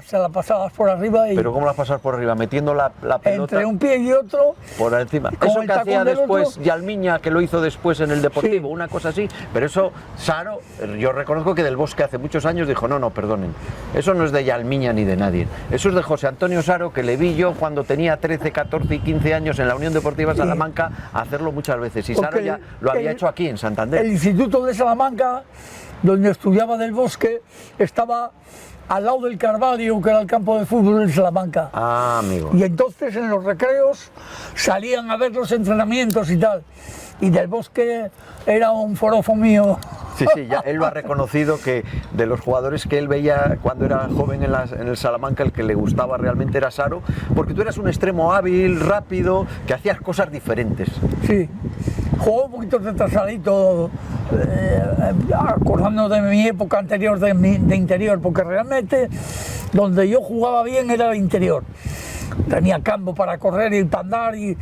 se la pasabas por arriba y Pero ¿cómo la pasas por arriba? Metiendo la pelota entre un pie y otro. por encima. como Eso el que hacía tacón del después otro. Yalmiña, que lo hizo después en el Deportivo, Sí. una cosa así. Pero eso, Saro, yo reconozco que Del Bosque hace muchos años dijo, no, perdonen, eso no es de Yalmiña ni de nadie. Eso es de José Antonio Saro, que le vi yo cuando tenía 13, 14 y 15 años en la Unión Deportiva Salamanca hacerlo muchas veces. Y Porque Saro ya lo había el- hecho aquí en Santander. El Instituto de Salamanca, donde estudiaba Del Bosque, estaba al lado del Carvalho, que era el campo de fútbol de Salamanca. Ah, amigo. Y entonces en los recreos salían a ver los entrenamientos y tal. Y Del Bosque era un forofo mío. Sí, ya él lo ha reconocido, que de los jugadores que él veía cuando era joven en el Salamanca, el que le gustaba realmente era Saro, porque tú eras un extremo hábil, rápido, que hacías cosas diferentes. Sí, jugó un poquito retrasadito, acordando de mi época anterior de interior, porque realmente donde yo jugaba bien era el interior. Tenía campo para correr y para andar y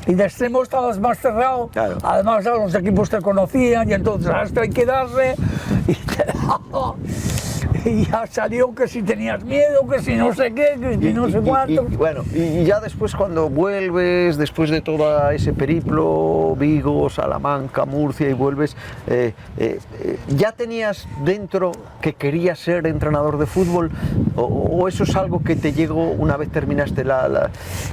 de extremo estabas más cerrado. Claro. Además los equipos te conocían y entonces a esto hay que darle y te daba. Y ya salió que si tenías miedo, que si no sé qué, que si no sé cuánto. Bueno, y ya después cuando vuelves, después de todo ese periplo, Vigo, Salamanca, Murcia, y vuelves, ¿ya tenías dentro que querías ser entrenador de fútbol? ¿O eso es algo que te llegó una vez terminaste la...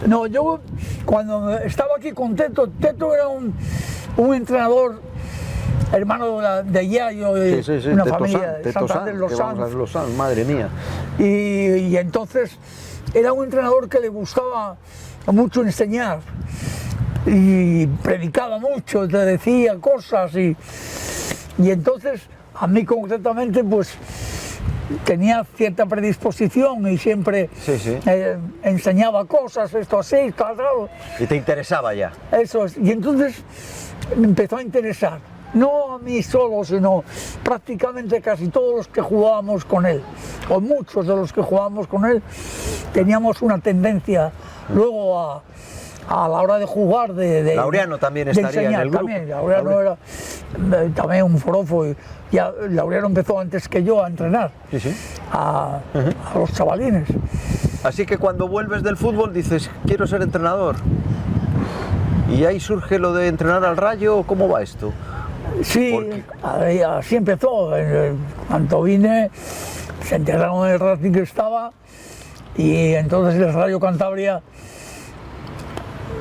No, yo cuando estaba aquí con Teto, Teto era un entrenador hermano de Yayo, de Sí, una Teto familia San, de Teto Santander, San, Los que vamos a Sanz. Los Sanz, madre mía. Y entonces era un entrenador que le gustaba mucho enseñar y predicaba mucho, te decía cosas y entonces a mí concretamente pues tenía cierta predisposición y siempre Sí. enseñaba cosas, esto así, claro. Y te interesaba ya. Eso es. Y entonces me empezó a interesar. No a mí solo, sino prácticamente casi todos los que jugábamos con él, o muchos de los que jugábamos con él, teníamos una tendencia luego a la hora de jugar de Laureano también de estaría en enseñar. el grupo. También, Laureano era también un forofo y ya Laureano empezó antes que yo a entrenar Sí. a los chavalines. Así que cuando vuelves del fútbol dices, quiero ser entrenador. ¿Y ahí surge lo de entrenar al Rayo? ¿Cómo va esto? Sí, Porque- así empezó. Cuando vine, se enteraron en el Racing que estaba y entonces el Rayo Cantabria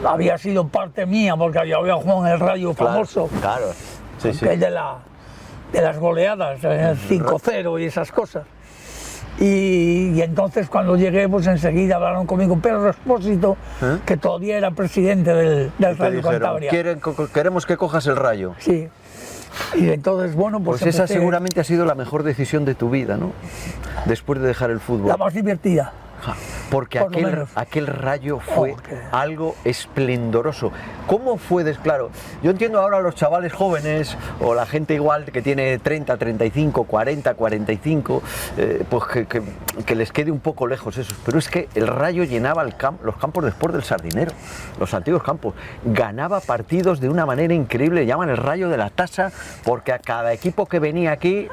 había sido parte mía porque yo había jugado en el Rayo famoso, Claro. Sí. aquel de las goleadas, el 5-0 y esas cosas. Y entonces cuando llegué, pues enseguida hablaron conmigo Pedro Expósito, que todavía era presidente del Te Radio dijeron, Cantabria. queremos que cojas el Rayo. Sí. Y entonces, bueno, Pues pues esa empecé- seguramente ha sido la mejor decisión de tu vida, ¿no? Después de dejar el fútbol. la más divertida. porque por lo menos. aquel Rayo fue Porque- algo esplendoroso. ¿Cómo fue claro? Yo entiendo ahora a los chavales jóvenes o la gente igual que tiene 30, 35, 40, 45, pues que les quede un poco lejos eso. Pero es que el Rayo llenaba los campos después del Sardinero, los antiguos campos. Ganaba partidos de una manera increíble, llaman el Rayo de la Tasa, porque a cada equipo que venía aquí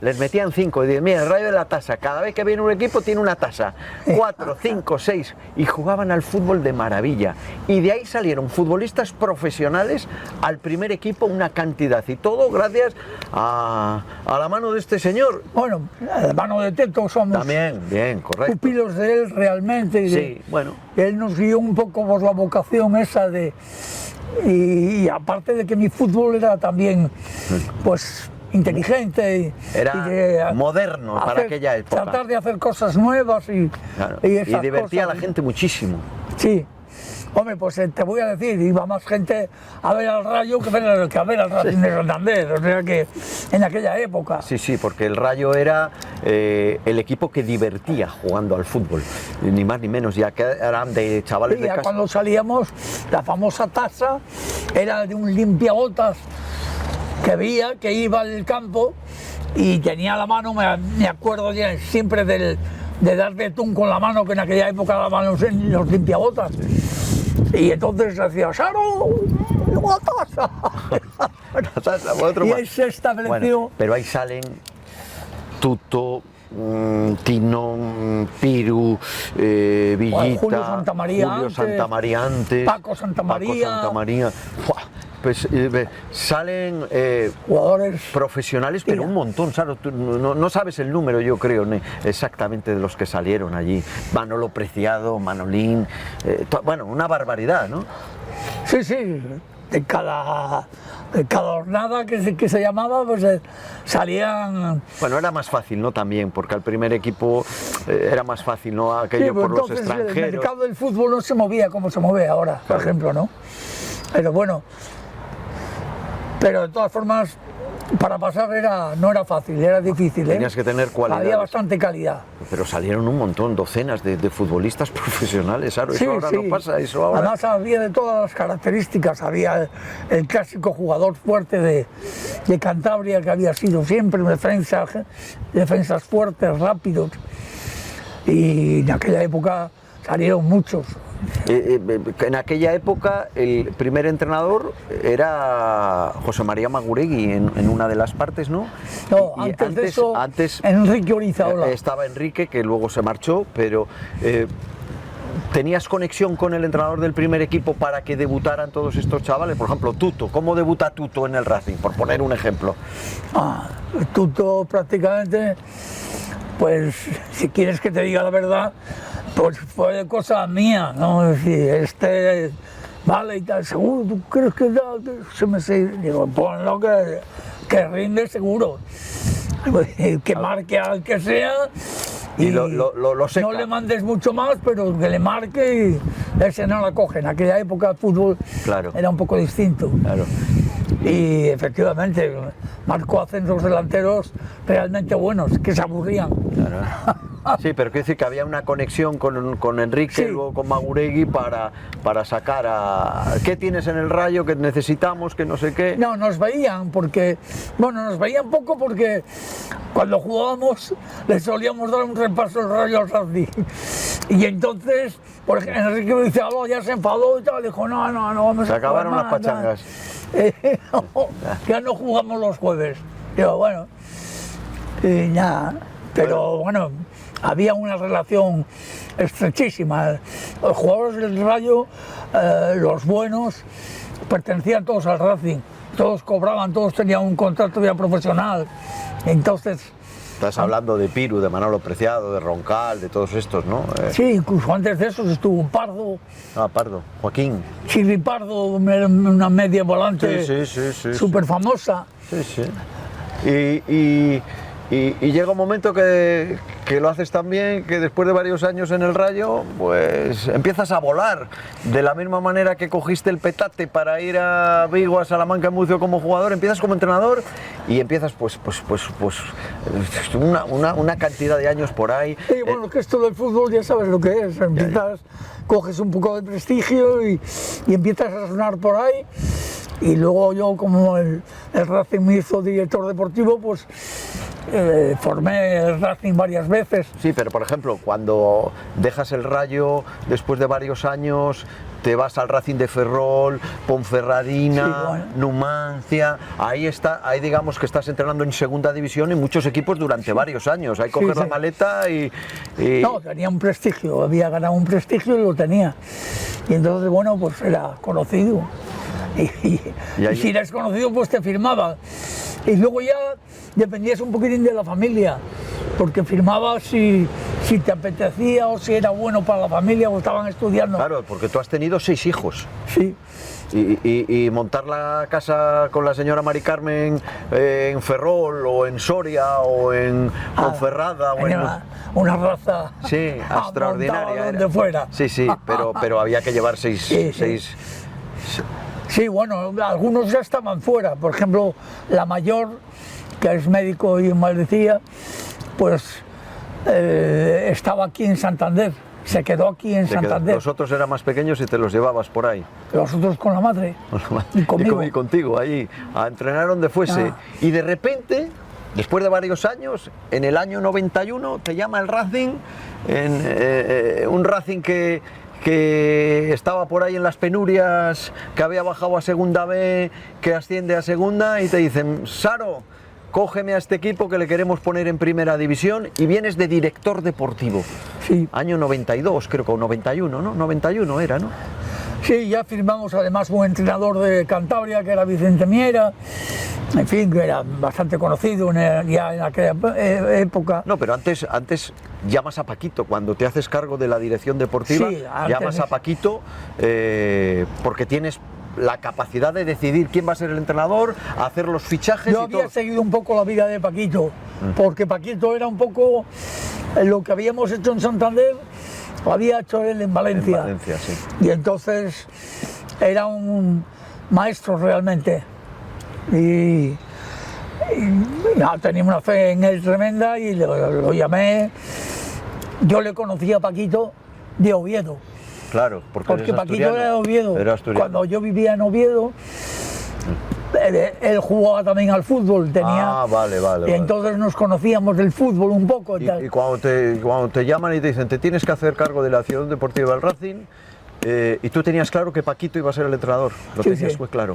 les metían 5. Y dicen, mira, el Rayo de la Tasa, cada vez que viene un equipo tiene una tasa. 4, 5, 6. Y jugaban al fútbol de maravilla. Y de ahí salieron futbolistas profesionales al primer equipo, una cantidad. Y todo gracias a la mano de este señor. Bueno, la mano de Teto somos También, bien, correcto. pupilos de él realmente. Sí, bueno. Él nos guió un poco por la vocación esa de... Y aparte de que mi fútbol era también, pues, inteligente. Era moderno para aquella época. Tratar de hacer cosas nuevas y esas divertía cosas. a la gente muchísimo. Sí. Hombre, pues te voy a decir, iba más gente a ver al Rayo que a ver al Racing de Santander, o sea que en aquella época. Sí, sí, porque el Rayo era el equipo que divertía jugando al fútbol, ni más ni menos, ya que eran de chavales Sí, de ya casa. cuando salíamos, la famosa taza era de un limpiabotas que iba al campo y tenía la mano, me acuerdo ya siempre de dar betún con la mano, que en aquella época daban los limpiabotas. Y entonces decía, ¡Saro! ¡Una taza! Y ahí se estableció. Bueno, pero ahí salen Tuto, Tino, Piru, Villita, Julio Santamaría antes, Paco Santamaría. ¡Fua! Pues salen jugadores profesionales, pero un montón, ¿sabes? Tú no sabes el número, yo creo, exactamente de los que salieron allí. Manolo Preciado, Manolín, bueno, una barbaridad, ¿no? Sí, sí, de cada jornada que se llamaba, pues salían... Bueno, era más fácil, ¿no? También, porque al primer equipo era más fácil, ¿no? Aquello Sí, pues por los entonces extranjeros. el mercado del fútbol no se movía como se mueve ahora, por ejemplo, ¿no? Pero bueno, pero de todas formas, para pasar no era fácil, era difícil, ¿eh? Tenías que tener cualidad. Había bastante calidad. Pero salieron un montón, docenas de futbolistas profesionales, ¿sabes? Sí, Eso ahora sí. no pasa, eso ahora... Además había de todas las características, había el clásico jugador fuerte de Cantabria, que había sido siempre un defensas fuertes, rápidos, y en aquella época salieron muchos. En aquella época el primer entrenador era José María Maguregui en una de las partes, ¿no? No, Y antes de eso, Enrique Orizaola. Estaba Enrique, que luego se marchó, pero ¿tenías conexión con el entrenador del primer equipo para que debutaran todos estos chavales? Por ejemplo, Tuto, ¿cómo debuta Tuto en el Racing? Por poner un ejemplo. Tuto prácticamente, pues si quieres que te diga la verdad, pues fue cosa mía, ¿no? Es decir, vale y tal, seguro, ¿tú crees que se me sigue? Digo, ponlo que rinde seguro, que marque al que sea y lo seca. No le mandes mucho más, pero que le marque y ese no la coge. En aquella época el fútbol era un poco distinto. Claro. Y efectivamente marcó ascensos delanteros realmente buenos, que se aburrían. Claro. Sí, pero quiero decir que había una conexión con Enrique, sí. Luego con Maguregui para sacar a... ¿Qué tienes en el Rayo que necesitamos, que no sé qué? No, nos veían porque... Bueno, nos veían poco porque cuando jugábamos les solíamos dar un repaso al Rayo al Racing. Y entonces, por ejemplo, Enrique me dice, ya se enfadó y tal, dijo, no, vamos se a acabaron las pachangas. No, ya no jugamos los jueves. Digo, bueno, nada, pero bueno, había una relación estrechísima. Los jugadores del Rayo, los buenos, pertenecían todos al Racing, todos cobraban, todos tenían un contrato ya profesional. Entonces... Estás hablando de Piru, de Manolo Preciado, de Roncal, de todos estos, ¿no? Sí, incluso antes de esos estuvo Pardo. Pardo, Joaquín. Chirri Pardo, una media volante sí, súper famosa. Sí, sí. y llega un momento que lo haces tan bien que después de varios años en el Rayo, pues empiezas a volar. De la misma manera que cogiste el petate para ir a Vigo, a Salamanca, en Murcia como jugador, empiezas como entrenador y empiezas pues una cantidad de años por ahí. Y bueno, que esto del fútbol ya sabes lo que es. Empiezas, coges un poco de prestigio y empiezas a sonar por ahí. Y luego yo, como el Racing me hizo director deportivo, pues formé el Racing varias veces. Sí, pero por ejemplo, cuando dejas el Rayo después de varios años, te vas al Racing de Ferrol, Ponferradina, Sí, bueno. Numancia, ahí digamos que estás entrenando en segunda división en muchos equipos durante varios años. Ahí coges la maleta y... No, tenía un prestigio, había ganado un prestigio y lo tenía. Y entonces, bueno, pues era conocido. Y si eres conocido, pues te firmaba. Y luego ya dependías un poquitín de la familia, porque firmabas si te apetecía o si era bueno para la familia o estaban estudiando. Claro, porque tú has tenido 6 hijos. Sí. Y montar la casa con la señora Mari Carmen en Ferrol o en Soria o en Ponferrada o en... Una raza Sí, extraordinaria. donde fuera. Sí, pero había que llevar 6... Sí. Sí, bueno, algunos ya estaban fuera. Por ejemplo, la mayor, que es médico y en Madrid, pues estaba aquí en Santander. Se quedó aquí en Santander. Los otros eran más pequeños y te los llevabas por ahí. Los otros con la madre. Y conmigo. Y contigo, allí, a entrenar donde fuese. Y de repente, después de varios años, en el año 91, te llama el Racing, un Racing que estaba por ahí en las penurias, que había bajado a segunda B, que asciende a segunda, y te dicen: Saro, cógeme a este equipo que le queremos poner en primera división, y vienes de director deportivo. Sí. Año 92, creo que, o 91, ¿no? 91 era, ¿no? Sí, ya firmamos además un entrenador de Cantabria, que era Vicente Miera, en fin, que era bastante conocido ya en aquella época. No, pero antes llamas a Paquito, cuando te haces cargo de la dirección deportiva, Sí, llamas a Paquito porque tienes la capacidad de decidir quién va a ser el entrenador, hacer los fichajes. Yo había seguido un poco la vida de Paquito, porque Paquito era un poco lo que habíamos hecho en Santander, lo había hecho él en Valencia. En Valencia, sí. Y entonces era un maestro realmente. Y ya tenía una fe en él tremenda y lo llamé. Yo le conocí a Paquito de Oviedo. Claro, porque Paquito era de Oviedo. Era asturiano. Cuando yo vivía en Oviedo, él jugaba también al fútbol, tenía. Vale. Y entonces nos conocíamos del fútbol un poco. Y cuando te llaman y te dicen: te tienes que hacer cargo de la Ciudad Deportiva del Racing, y tú tenías claro que Paquito iba a ser el entrenador, lo tenías muy claro.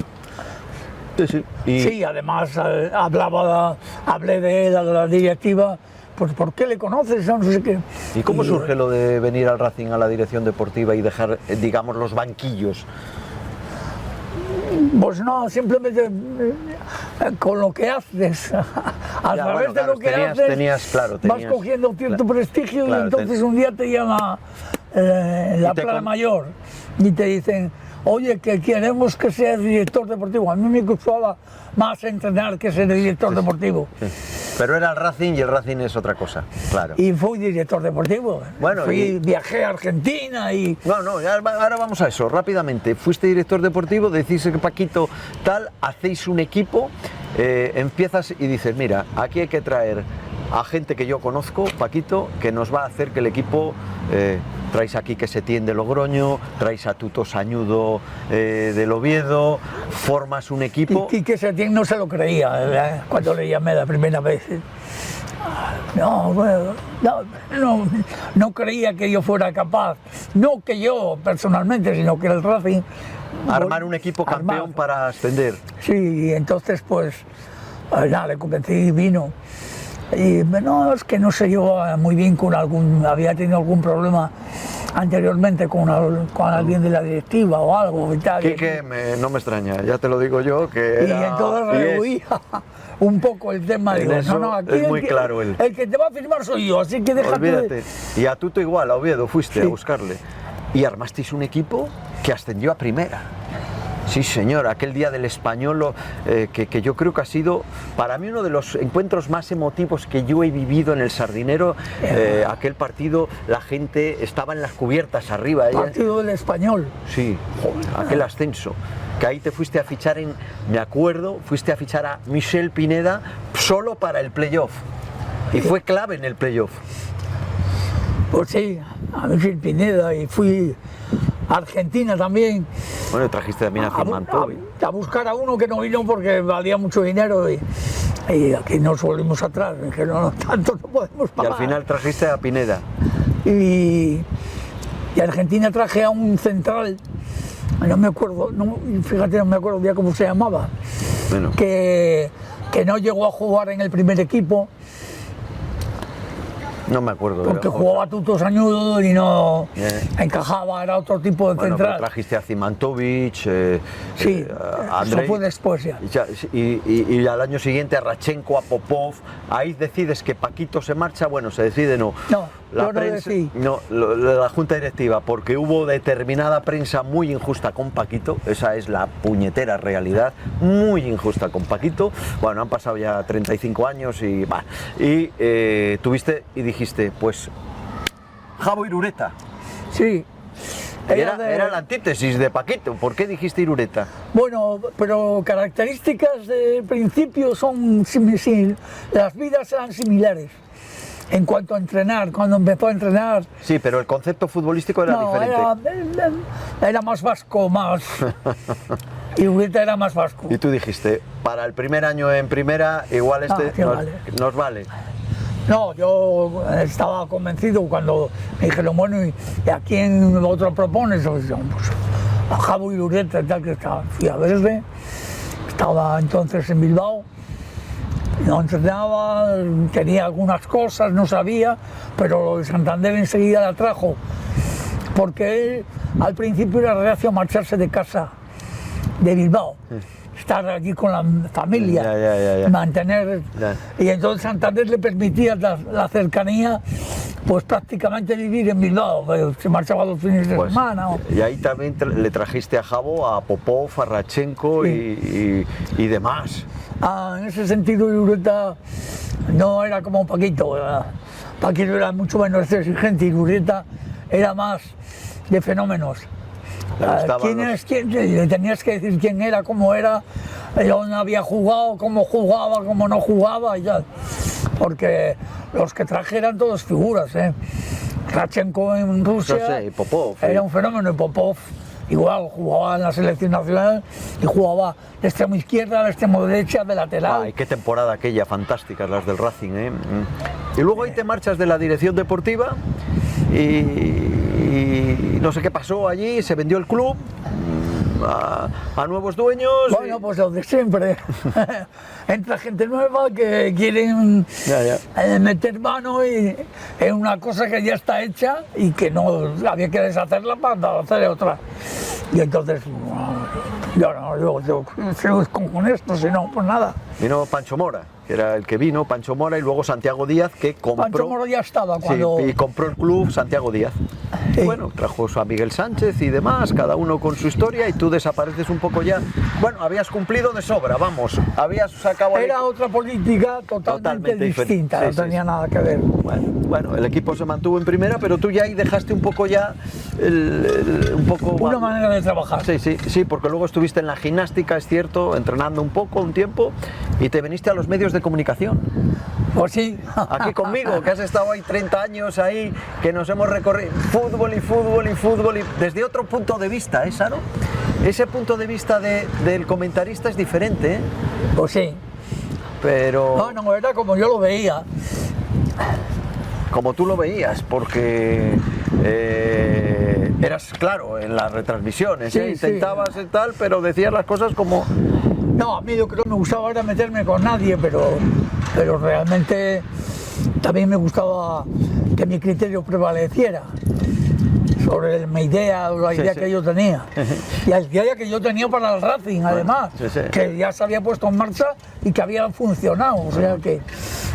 Sí. Sí, además hablé de él a la directiva. Pues ¿por qué le conoces? No sé qué. ¿Y cómo surge lo de venir al Racing a la dirección deportiva y dejar, digamos, los banquillos? Pues no, simplemente con lo que haces, a través de lo que haces, vas cogiendo cierto prestigio, y entonces un día te llama la Plaza Mayor y te dicen: oye, que queremos que seas director deportivo. A mí me gustaba más entrenar que ser director deportivo. Sí. Pero era el Racing y el Racing es otra cosa, claro. Y fui director deportivo. Bueno, viajé a Argentina y... No, ahora vamos a eso, rápidamente. Fuiste director deportivo, decís que Paquito tal, hacéis un equipo, empiezas y dices: mira, aquí hay que traer a gente que yo conozco, Paquito, que nos va a hacer que el equipo... traes aquí que Setién de Logroño, traes a Tuto Sañudo del Oviedo, formas un equipo... Y que Setién no se lo creía, ¿verdad? Cuando le llamé la primera vez. No creía que yo fuera capaz, no que yo personalmente, sino que el Racing... Armar un equipo campeón para ascender. Sí, entonces pues nada, le convencí y vino. Y no, es que no se llevaba muy bien con había tenido algún problema anteriormente con alguien de la directiva o algo y tal. No me extraña, ya te lo digo yo, que era... Y entonces rehuía un poco el tema. Digo, aquí es muy claro el que te va a firmar soy yo, así que déjate... Olvídate. Y a Tuto igual, a Oviedo fuiste a buscarle. Y armasteis un equipo que ascendió a primera. Sí, señor, aquel día del Español, que yo creo que ha sido para mí uno de los encuentros más emotivos que yo he vivido en el Sardinero. Aquel partido, la gente estaba en las cubiertas arriba. Partido del Español. Sí, aquel ascenso. Que ahí te fuiste a fichar me acuerdo, fuiste a fichar a Michel Pineda solo para el playoff. Y fue clave en el playoff. Pues sí, a Michel Pineda, y fui a Argentina también. Bueno, trajiste también a Zimantovic. A buscar a uno que no vino porque valía mucho dinero y aquí nos volvimos atrás, que no tanto no podemos pagar. Y al final trajiste a Pineda. Y Argentina traje a un central, no me acuerdo, fíjate, no me acuerdo ya cómo se llamaba, Bueno. que no llegó a jugar en el primer equipo. No me acuerdo. Porque jugaba tutos añudos y no encajaba, era otro tipo de Bueno, central. pero trajiste a Zimantovic, Sí, a Andrei, eso fue después ya. y al año siguiente a Rachenko, a Popov. Ahí decides que Paquito se marcha, bueno, se decide no. No, La yo no prensa, decidí. no, la junta directiva, porque hubo determinada prensa muy injusta con Paquito, esa es la puñetera realidad, muy injusta con Paquito. Bueno, han pasado ya 35 años y tuviste y dijiste, pues, Javo Irureta. Sí. Era la antítesis de Paquito. ¿Por qué dijiste Irureta? Bueno, pero características de principio son las vidas eran similares. En cuanto a entrenar, cuando empezó a entrenar... Sí, pero el concepto futbolístico era diferente. Era más vasco, más... Irureta era más vasco. Y tú dijiste, para el primer año en primera, igual nos vale. No, yo estaba convencido cuando me dijeron, bueno, ¿y a quién otro propones? Pues, a Javo Irureta, tal, que estaba. Fui a verle, estaba entonces en Bilbao, no entrenaba, tenía algunas cosas, no sabía, pero lo de Santander enseguida la trajo, porque él al principio era reacio a marcharse de casa, de Bilbao. Estar aquí con la familia, mantener... Y entonces Santander le permitía la cercanía, pues prácticamente vivir en Bilbao, se marchaba 2 fines de semana. Y ahí también le trajiste a Javo, a Popov, a Rachenko y demás. En ese sentido Irureta no era como Paquito, Paquito era mucho menos exigente, Irureta era más de fenómenos. ¿Quién es quién? Le tenías que decir quién era, cómo era, dónde había jugado, cómo jugaba, cómo no jugaba y ya. Porque los que traje eran todos figuras, Rachenko en Rusia Popov, era un fenómeno, y Popov igual jugaba en la selección nacional y jugaba de extremo izquierda, de extremo derecha, de lateral. Ay, qué temporada aquella, fantásticas las del Racing, Y luego ahí te marchas de la dirección deportiva y no sé qué pasó allí, se vendió el club a nuevos dueños. Bueno, pues lo de siempre. Entra gente nueva que quieren meter mano en una cosa que ya está hecha y que no había que deshacerla para hacer otra. Y entonces, yo con esto, si no, pues nada. Vino Pancho Mora, que era el que vino, Pancho Mora, y luego Santiago Díaz, que compró... Pancho Mora ya estaba cuando... Sí, y compró el club Santiago Díaz. Sí. Bueno, trajo a Miguel Sánchez y demás, cada uno con su historia, y tú desapareces un poco ya. Bueno, habías cumplido de sobra, vamos, habías sacado... Era otra política totalmente distinta, no tenía nada que ver. Bueno, el equipo se mantuvo en primera, pero tú ya ahí dejaste un poco ya... Una manera de trabajar. Sí, porque luego estuviste en la gimnástica, es cierto, entrenando un tiempo, y te viniste a los medios de comunicación. Pues sí. Aquí conmigo, que has estado ahí 30 años ahí, que nos hemos recorrido fútbol, y desde otro punto de vista, Saro? Ese punto de vista del comentarista es diferente, Pues sí. Pero... No, era como yo lo veía. Como tú lo veías, porque eras claro en las retransmisiones, intentabas tal, pero decías las cosas como... No, a mí yo creo que me gustaba ahora meterme con nadie, pero realmente también me gustaba que mi criterio prevaleciera sobre mi idea o la idea que yo tenía. Y la idea que yo tenía para el Racing, además, que ya se había puesto en marcha y que habían funcionado, o sea que...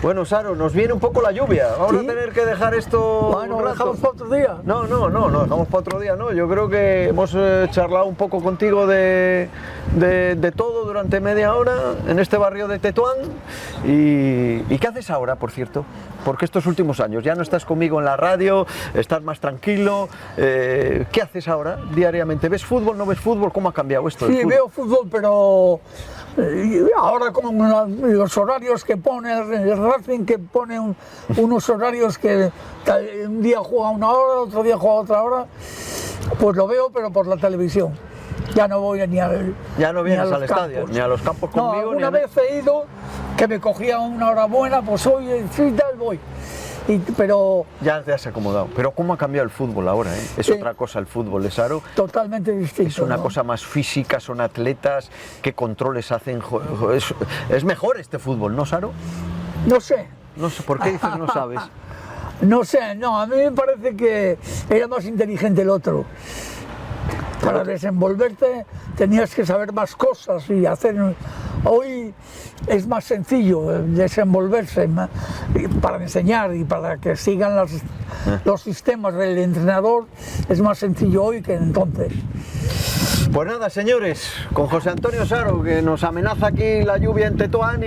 Bueno, Saro, nos viene un poco la lluvia. Vamos ¿Sí? a tener que dejar esto. Bueno, un lo rato. dejamos para otro día. No, dejamos para otro día, no. Yo creo que hemos charlado un poco contigo de todo durante media hora en este barrio de Tetuán. ¿Y qué haces ahora, por cierto? Porque estos últimos años ya no estás conmigo en la radio, estás más tranquilo. ¿Qué haces ahora diariamente? ¿Ves fútbol, no ves fútbol? ¿Cómo ha cambiado esto? Sí, veo fútbol, pero ahora con los horarios que pone el Racing, que pone unos horarios que un día juega una hora, otro día juega otra hora, pues lo veo, pero por la televisión. Ya no voy ni al Ya no vienes ni a al los estadio, campos. ni a los campos No, conmigo. una vez he ido, que me cogía una hora buena, pues hoy sí tal voy. Pero Ya te has acomodado. Pero ¿cómo ha cambiado el fútbol ahora? Es Sí. otra cosa el fútbol, Saro. totalmente distinto. Es una ¿no? cosa más física, son atletas, qué controles hacen. Es mejor este fútbol, ¿no, Saro? No sé. No sé, ¿por qué dices no sabes? No sé, no, a mí me parece que era más inteligente el otro. Para desenvolverte tenías que saber más cosas y hacer... Hoy es más sencillo desenvolverse para enseñar y para que sigan los sistemas del entrenador, es más sencillo hoy que entonces. Pues nada, señores, con José Antonio Saro, que nos amenaza aquí la lluvia en Tetuán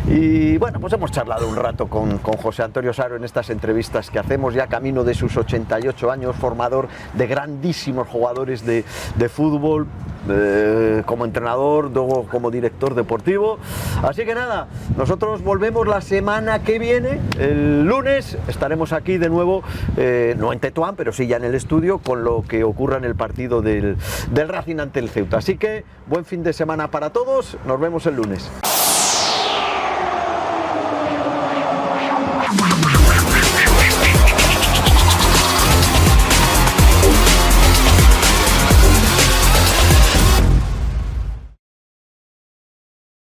y bueno, pues hemos charlado un rato con José Antonio Saro en estas entrevistas que hacemos ya camino de sus 88 años, formador de grandísimos jugadores de fútbol, como entrenador, luego como director deportivo. Así que nada, nosotros volvemos la semana que viene, el lunes, estaremos aquí de nuevo, no en Tetuán, pero sí ya en el estudio, con lo que ocurra en el partido del Racing ante el Ceuta. Así que buen fin de semana para todos, nos vemos el lunes.